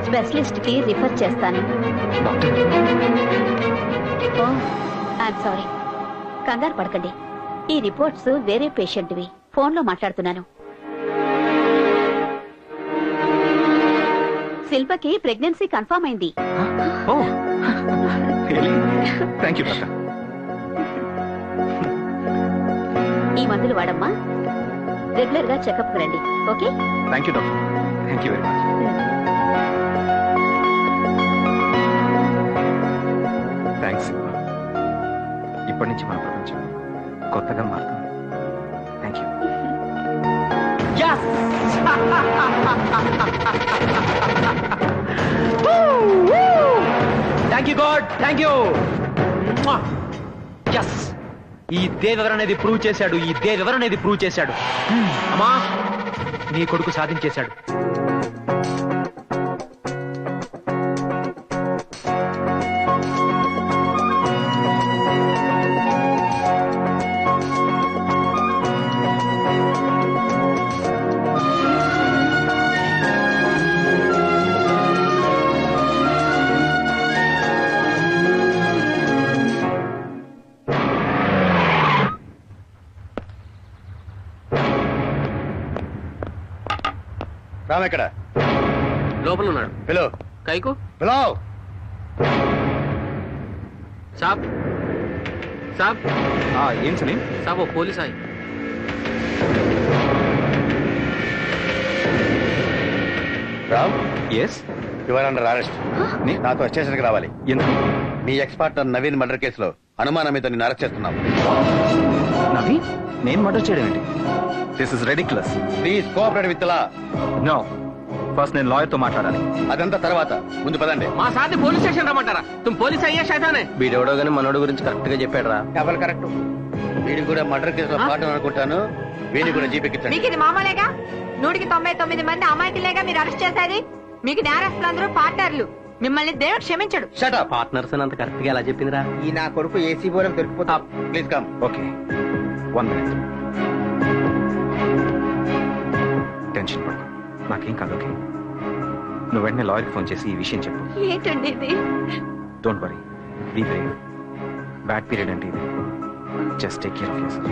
స్పెషలిస్ట్ కి రిఫర్ చేస్తాను. Oh I'm sorry. కంగారు పడకండి. ఈ రిపోర్ట్స్ వేరే పేషెంట్వి. ఫోన్ లో మాట్లాడుతున్నాను. శిల్పకి ప్రెగ్నెన్సీ కన్ఫర్మ్ అయింది. Thank you doctor. ఈ మందులు వాడమ్మా. రెగ్యులర్ గా చెకప్ రండి. Okay? Thank you doctor. Thank you very much. Thanks. ఇప్పటి నుంచి మన ప్రపంచం కొత్తగా మారుతుంది. Thank you. Thank you God, thank you. Yes, ఈ దేవ్ ఎవరనేది ప్రూవ్ చేశాడు. ఈ దేవ్ ఎవరనేది ప్రూవ్ చేశాడు. అమ్మా, నీ కొడుకు సాధించేశాడు. రామ్ ఎక్కడ? లోపల ఉన్నాడు. పిలో కైకు పిలో. साहब साहब ఏం సలీం? साहब वो पुलिस आई. Ram, yes. You are under arrest. నాతో స్టేషన్ కి రావాలి. ఎందుకు? మీ ఎక్స్ పార్ట్నర్ నవీన్ మర్డర్ కేసులో అనుమానం మీద నిన్ను అరెస్ట్ చేస్తున్నాం. నవీన్ నేను మర్డర్ చేయడం ఏంటి? This is ridiculous. Please cooperate with law. No, first నేను లాయర్ తో మాట్లాడాలి. అదంతా తర్వాత, ముందు పదండి. మా సాథ్ పోలీస్ స్టేషన్ రమ్మంటారా? తుమ్ పోలీస్ అయ్యా శైతానే. వీడెవడో గానీ మనోడి గురించి కరెక్ట్ గా చెప్పాడు రా. ఎవరు కరెక్ట్? వీడికి కూడా మర్డర్ కేసులో పార్ట్నర్ అనుకుంటాను. వీడిని కూడా జీపెక్కించండి. మీకు ఇది మామూలేగా? 199 మంది అమాయకులేగా మీరు అరెస్ట్ చేసేది. మీకు నేరస్తులందరూ పార్ట్నర్లు. మిమ్మల్ని దేవుడు క్షమించడు. Shut up. పార్ట్నర్స్ అంత కరెక్ట్ గా ఎలా చెప్పిందిరా? ఈ నా కొడుకు ఏసీ బోరం దొరికిపోతా. Please come. Okay, 1 minute. Tension పడకు, నాకేం కాదు. ఓకే, నువ్వు వెంటనే లాయర్కి ఫోన్ చేసి ఈ విషయం చెప్పు. ఏంటండి ఇది? Don't worry, be brave. Bad period అంటే ఇది. Just take care of yourself.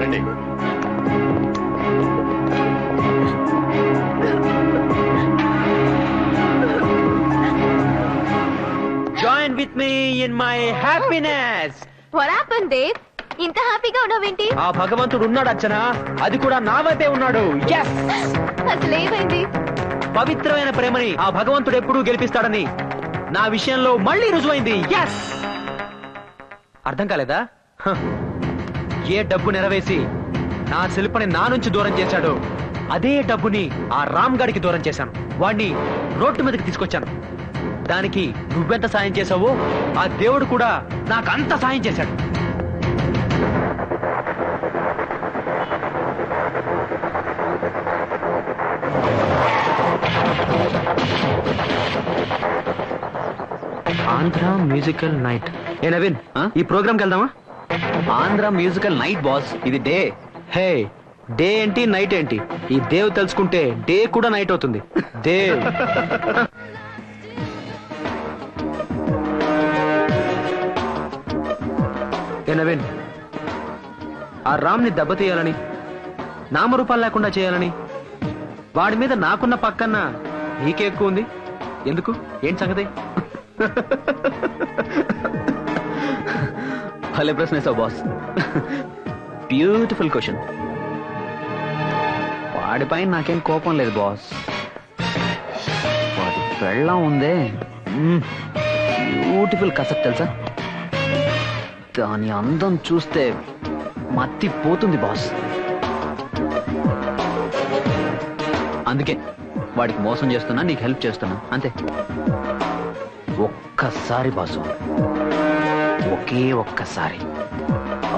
రండి. Join with me in my happiness. What happened, Dave? ఇంత హ్యాపీగా ఉన్నావేంటి? ఆ భగవంతుడు ఉన్నాడు అర్చన, అది కూడా నా వైపే ఉన్నాడు. yes అసలు ఏమైంది? పవిత్రమైన ప్రేమని ఆ భగవంతుడు ఎప్పుడూ గెలిపిస్తాడని నా విషయంలో మళ్ళీ రుజువైంది. yes అర్థం కాలేదా? హ. ఏ డబ్బు నెరవేసి నా శిల్పని నా నుంచి దూరం చేశాడో అదే డబ్బుని ఆ రామ్ గడికి దూరం చేశాను. వాణ్ణి రోడ్డు మీదకి తీసుకొచ్చాను. దానికి నువ్వెంత సాయం చేశావో ఆ దేవుడు కూడా నాకు అంత సాయం చేశాడు. Andhra musical night. ఏ నవీన్, ఈ ప్రోగ్రామ్కి వెళ్దామా? ఆంధ్ర మ్యూజికల్ నైట్ బాస్, ఇది డే. హే, డే ఏంటి నైట్ ఏంటి? ఈ దేవ్ తెలుసుకుంటే డే కూడా నైట్ అవుతుంది. దేవ్ ఏ నవీన్, ఆ రామ్ని దెబ్బతీయాలని, నామరూపాలు లేకుండా చేయాలని వాడి మీద నాకున్న పక్కన నీకే ఎక్కువ ఉంది. ఎందుకు? ఏంటి సంగతి? భలే ప్రశ్న వేసావు బాస్. Beautiful question. వాడిపై నాకేం కోపం లేదు బాస్. వాడి పెళ్ళం ఉందే, బ్యూటిఫుల్ కసక్ తెలుసా? దాని అందం చూస్తే మత్తి పోతుంది బాస్. అందుకే వాడికి మోసం చేస్తున్నా, నీకు హెల్ప్ చేస్తున్నా, అంతే. ఒక్కసారి బాసు, ఒకే ఒక్కసారి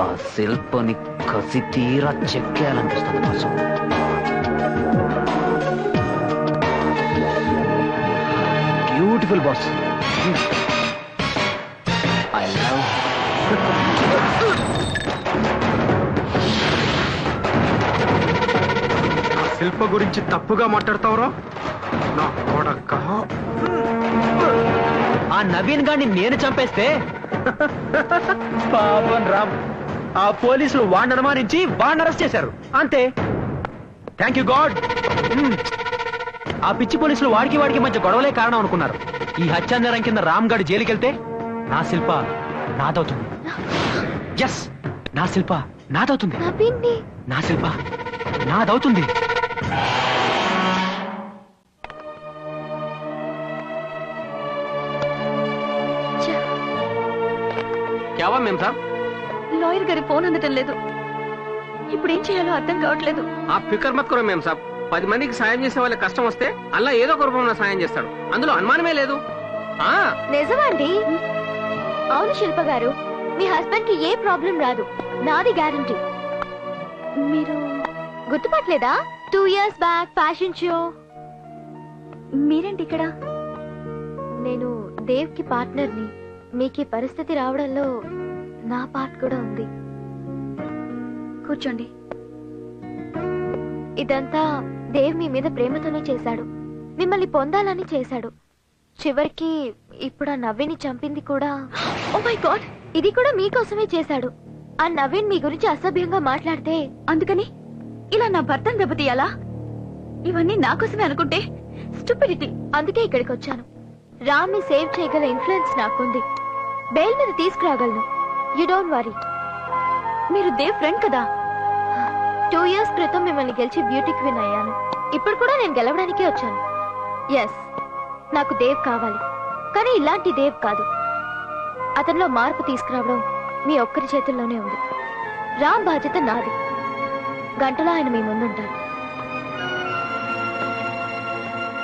ఆ శిల్పని కసి తీరా చెక్కేయాలనిపిస్తుంది boss. Beautiful boss. I love. Shilpa గురించి తప్పుగా మాట్లాడతావురా నా కొడక. ఆ నవీన్ గారిని నేను చంపేస్తే పాపం రామ్, ఆ పోలీసులు వాడిని అనుమానించి వాడిని అరెస్ట్ చేశారు, అంతే. Thank you God. ఆ పిచ్చి పోలీసులు వాడికి మధ్య గొడవలే కారణం అనుకున్నారు. ఈ హత్యానేరం కింద రామ్ గడు జైలుకెళ్తే నా శిల్ప నాదవుతుంది. ఎస్, నా శిల్ప నాదవుతుంది. నా శిల్ప నాదవుతుంది. క్యావా మేం సాబ్? లాయర్ గారి ఫోన్ అందటం లేదు. ఇప్పుడు ఏం చేయాలో అర్థం కావట్లేదు. ఆ ఫికర్ మత్ కరో మేం సాబ్. 10 మందికి సాయం చేసే వాళ్ళకి కష్టం వస్తే అల్లా ఏదో ఒక రూపంలో సాయం చేస్తాడు, అందులో అనుమానమే లేదు. నిజమా అండి? అవును శిల్ప గారు, మీ హస్బెండ్ కి ఏ ప్రాబ్లం రాదు, నాది గ్యారంటీ. మీరు గుర్తుపట్టలేదా? 2 years బ్యాక్ ఫ్యాషన్ షో. మీరేంటి ఇక్కడ? నేను దేవ్ కి పార్ట్నర్ని. మీకు ఈ పరిస్థితి రావడంలో నా పార్ట్ కూడా ఉంది. కూర్చోండి. ఇదంతా దేవ్ మీ మీద ప్రేమతోనే చేశాడు, మిమ్మల్ని పొందాలని చేశాడు. చివరికి ఇప్పుడు ఆ నవీన్ని చంపింది కూడా. ఓ మై గాడ్, ఇది కూడా మీకోసమే చేశాడు. ఆ నవీన్ మీ గురించి అసభ్యంగా మాట్లాడితే అందుకని ఇలా నా భర్తను దెబ్బతీయాలా? ఇవన్నీ నా కోసమే అనుకుంటే స్టూపిడిటీ. అందుకే ఇక్కడికి వచ్చాను. రామ్ ని సేవ్ చేయగల ఇన్ఫ్లుయెన్స్ నాకుంది. బెయిల్ మీద తీసుకురాగలను. You don't worry. మీరు దేవ్ ఫ్రెండ్ కదా. 2 years క్రితం మిమ్మల్ని గెలిచి బ్యూటీ క్వీన్ అయ్యాను. ఇప్పుడు కూడా నేను గెలవడానికే వచ్చాను. ఎస్, నాకు దేవ్ కావాలి, కానీ ఇలాంటి దేవ్ కాదు. అతనిలో మార్పు తీసుకురావడం మీ ఒక్కరి చేతుల్లోనే ఉంది. రామ్ బాధ్యత నాది. గంటలో ఆయన మీ ముందుంటారు.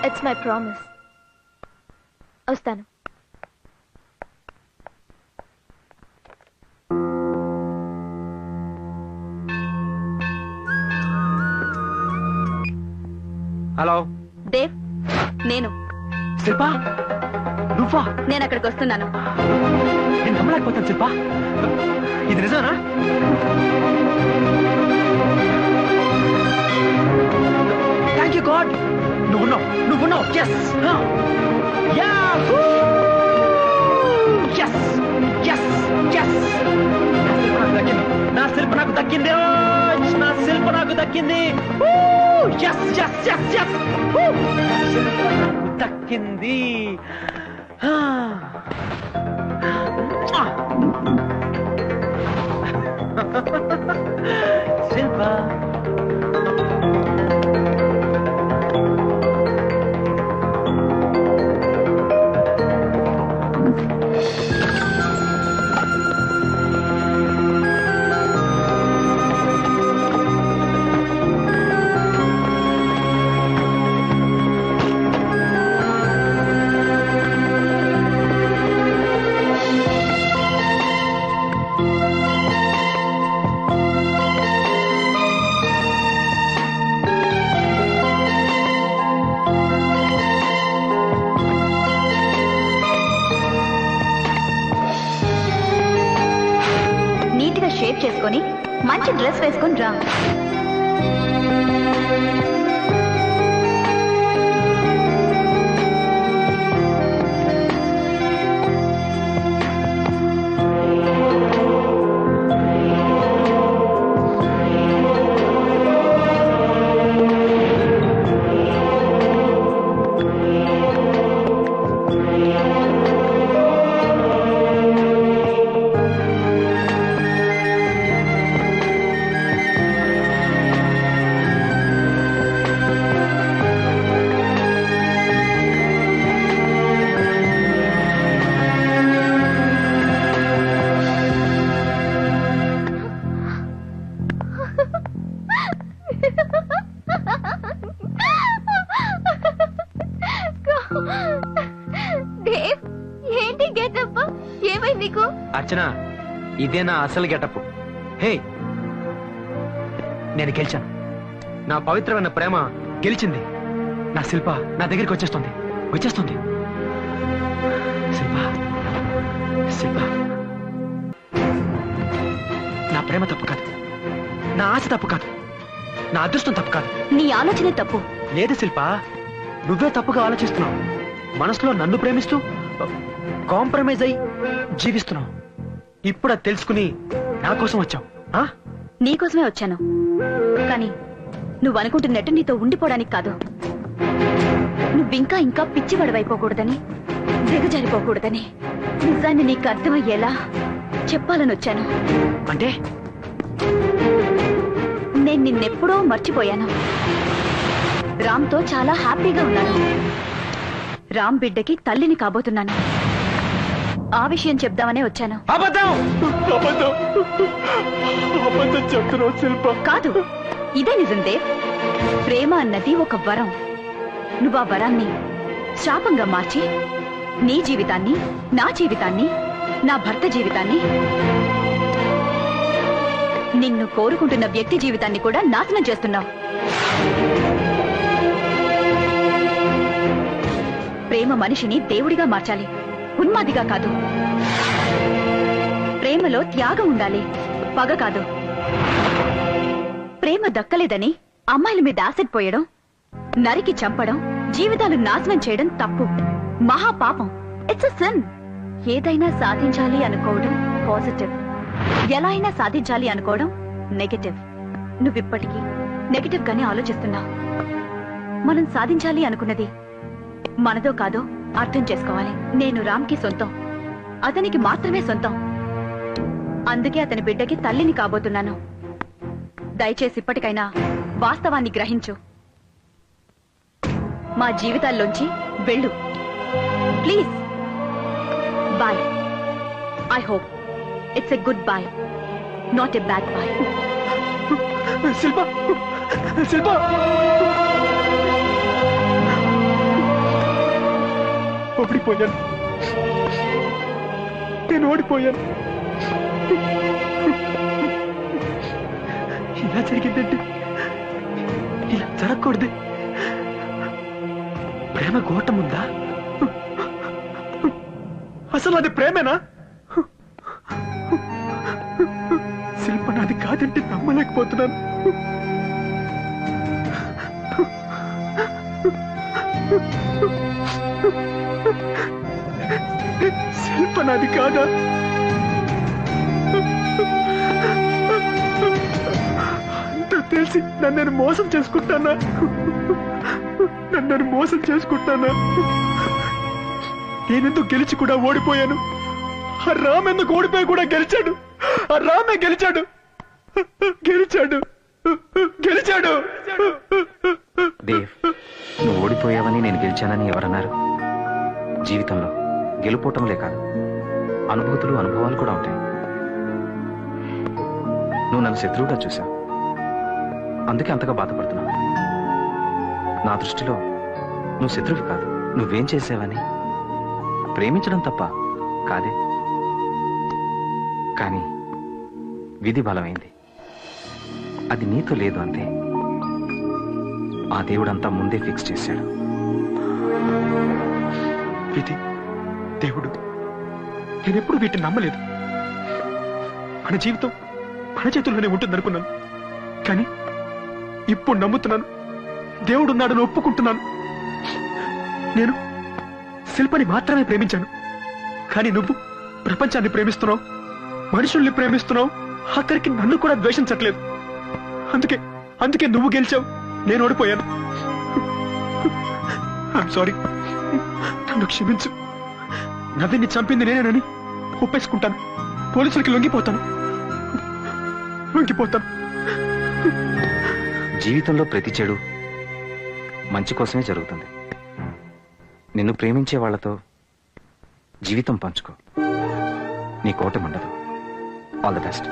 It's my promise. వస్తాను. హలో దేవ్, నేను శిల్పా, నువ్వా? నేను అక్కడికి వస్తున్నాను. నేను నమ్మలేకపోతాను శిల్పా, ఇది నిజమేనా? Thank you god. నువ్వున్నావు. ఎస్ నా శిల్ప నాకు దక్కింది. దక్కింది. శిల్ప షేప్ చేసుకొని మంచి డ్రెస్ వేసుకొని రా. ఏంటి గెటప్? ఏమైంది నీకు? అర్చన, ఇదే నా అసలు గెటప్. హే, నేను గెలిచాను. నా పవిత్రమైన ప్రేమ గెలిచింది. నా శిల్ప నా దగ్గరికి వచ్చేస్తుంది. శిల్ప, నా ప్రేమ తప్పు కాదు, నా ఆశ తప్పు కాదు, నా అదృష్టం తప్పు కాదు. నీ ఆలోచనే తప్పు. లేదు శిల్ప, నువ్వే తప్పుగా ఆలోచిస్తున్నావు. మనసులో నన్ను ప్రేమిస్తూ కాంప్రమైజ్ అయి జీవిస్తున్నావు. ఇప్పుడు అది తెలుసుకుని నా కోసం వచ్చావు. నీకోసమే వచ్చాను, కానీ నువ్వు అనుకుంటున్నట్టు నీతో ఉండిపోవడానికి కాదు. నువ్వింకా ఇంకా పిచ్చివాడివైపోకూడదని, దిగజారిపోకూడదని నిజాన్ని నీకు అర్థమయ్యేలా చెప్పాలని వచ్చాను. అంటే నేను నిన్నెప్పుడో మర్చిపోయాను. రామ్తో చాలా హ్యాపీగా ఉన్నాను. రామ్ బిడ్డకి తల్లిని కాబోతున్నాను. ఆ విషయం చెప్దామనే వచ్చాను. కాదు, ఇదే నిజం దేవ్. ప్రేమ అన్నది ఒక వరం. నువ్వు ఆ వరాన్ని శాపంగా మార్చి నీ జీవితాన్ని, నా జీవితాన్ని, నా భర్త జీవితాన్ని, నిన్ను కోరుకుంటున్న వ్యక్తి జీవితాన్ని కూడా నాశనం చేస్తున్నావు. ప్రేమ మనిషిని దేవుడిగా మార్చాలి, ఉన్మాదిగా కాదు. ప్రేమలో త్యాగం ఉండాలి, పగ కాదు. ప్రేమ దక్కలేదని అమ్మాయిల మీద యాసిడ్ పోయడం, నరికి చంపడం, జీవితాలు నాశనం చేయడం తప్పు, మహాపాపం. It's a sin. ఏదైనా సాధించాలి అనుకోవడం పాజిటివ్, ఎలా అయినా సాధించాలి అనుకోవడం నెగటివ్. నువ్విప్పటికీ నెగటివ్ గానే ఆలోచిస్తున్నావు. మనం సాధించాలి అనుకున్నది మనదో కాదో అర్థం చేసుకోవాలి. నేను రామ్కి సొంతం, అతనికి మాత్రమే సొంతం. అందుకే అతని బిడ్డకి తల్లిని కాబోతున్నాను. దయచేసి ఇప్పటికైనా వాస్తవాన్ని గ్రహించు. మా జీవితాల్లోంచి వెళ్ళు please. Bye. I hope it's a good boy, not a bad boy. Shilpa, Shilpa, ఓడిపోయాను, నేను ఓడిపోయాను. ఇలా జరిగిందంటే ఇలా జరగకూడదు. ప్రేమ గోటం ఉందా? అసలు అది ప్రేమేనా? శిల్ప నాది కాదంటే నమ్మలేకపోతున్నాను. శిల్ప నాది కాదా? అంత తెలిసి నన్ను మోసం చేసుకుంటానా? నన్ను మోసం చేసుకుంటానా? నేనెందుకు గెలిచి కూడా ఓడిపోయాను? ఆ రామ్ ఎందుకు ఓడిపోయి కూడా గెలిచాడు? ఆ రామే గెలిచాడు, గెలిచాడు, గెలిచాడు. దేవ్, నువ్వు ఓడిపోయావని నేను గెలిచానని ఎవరన్నారు? జీవితంలో గెలుపోవటంలే కాదు, అనుభూతులు అనుభవాలు కూడా ఉంటాయి. నువ్వు నన్ను శత్రువుగా చూశావు, అందుకే అంతగా బాధపడుతున్నావు. నా దృష్టిలో నువ్వు శత్రువు కాదు. నువ్వేం చేసావని ప్రేమించడం తప్ప కాదే. కానీ విధి బలమైంది, అది నీతో లేదు అంతే. ఆ దేవుడంతా ముందే ఫిక్స్ చేశాడు. విధి, దేవుడు, నేనెప్పుడు వీటిని నమ్మలేదు. మన జీవితం మన చేతుల్లోనే ఉంటుందనుకున్నాను. కానీ ఇప్పుడు నమ్ముతున్నాను, దేవుడున్నాడని ఒప్పుకుంటున్నాను. నేను శిల్పని మాత్రమే ప్రేమించాను, కానీ నువ్వు ప్రపంచాన్ని ప్రేమిస్తున్నావు, మనుషుల్ని ప్రేమిస్తున్నావు, ఆఖరికి నన్ను కూడా ద్వేషించట్లేదు. అందుకే నువ్వు గెలిచావు, నేను ఓడిపోయాను. ఐఎమ్ సారీ, నన్ను క్షమించు. నవ్విని చంపింది నేనేనని ఒప్పేసుకుంటాను. పోలీసులకి లొంగిపోతాను. జీవితంలో ప్రతి చెడు మంచి కోసమే జరుగుతుంది. నిన్ను ప్రేమించే వాళ్లతో జీవితం పంచుకో, నీ కోటం ఉండదు. All the best.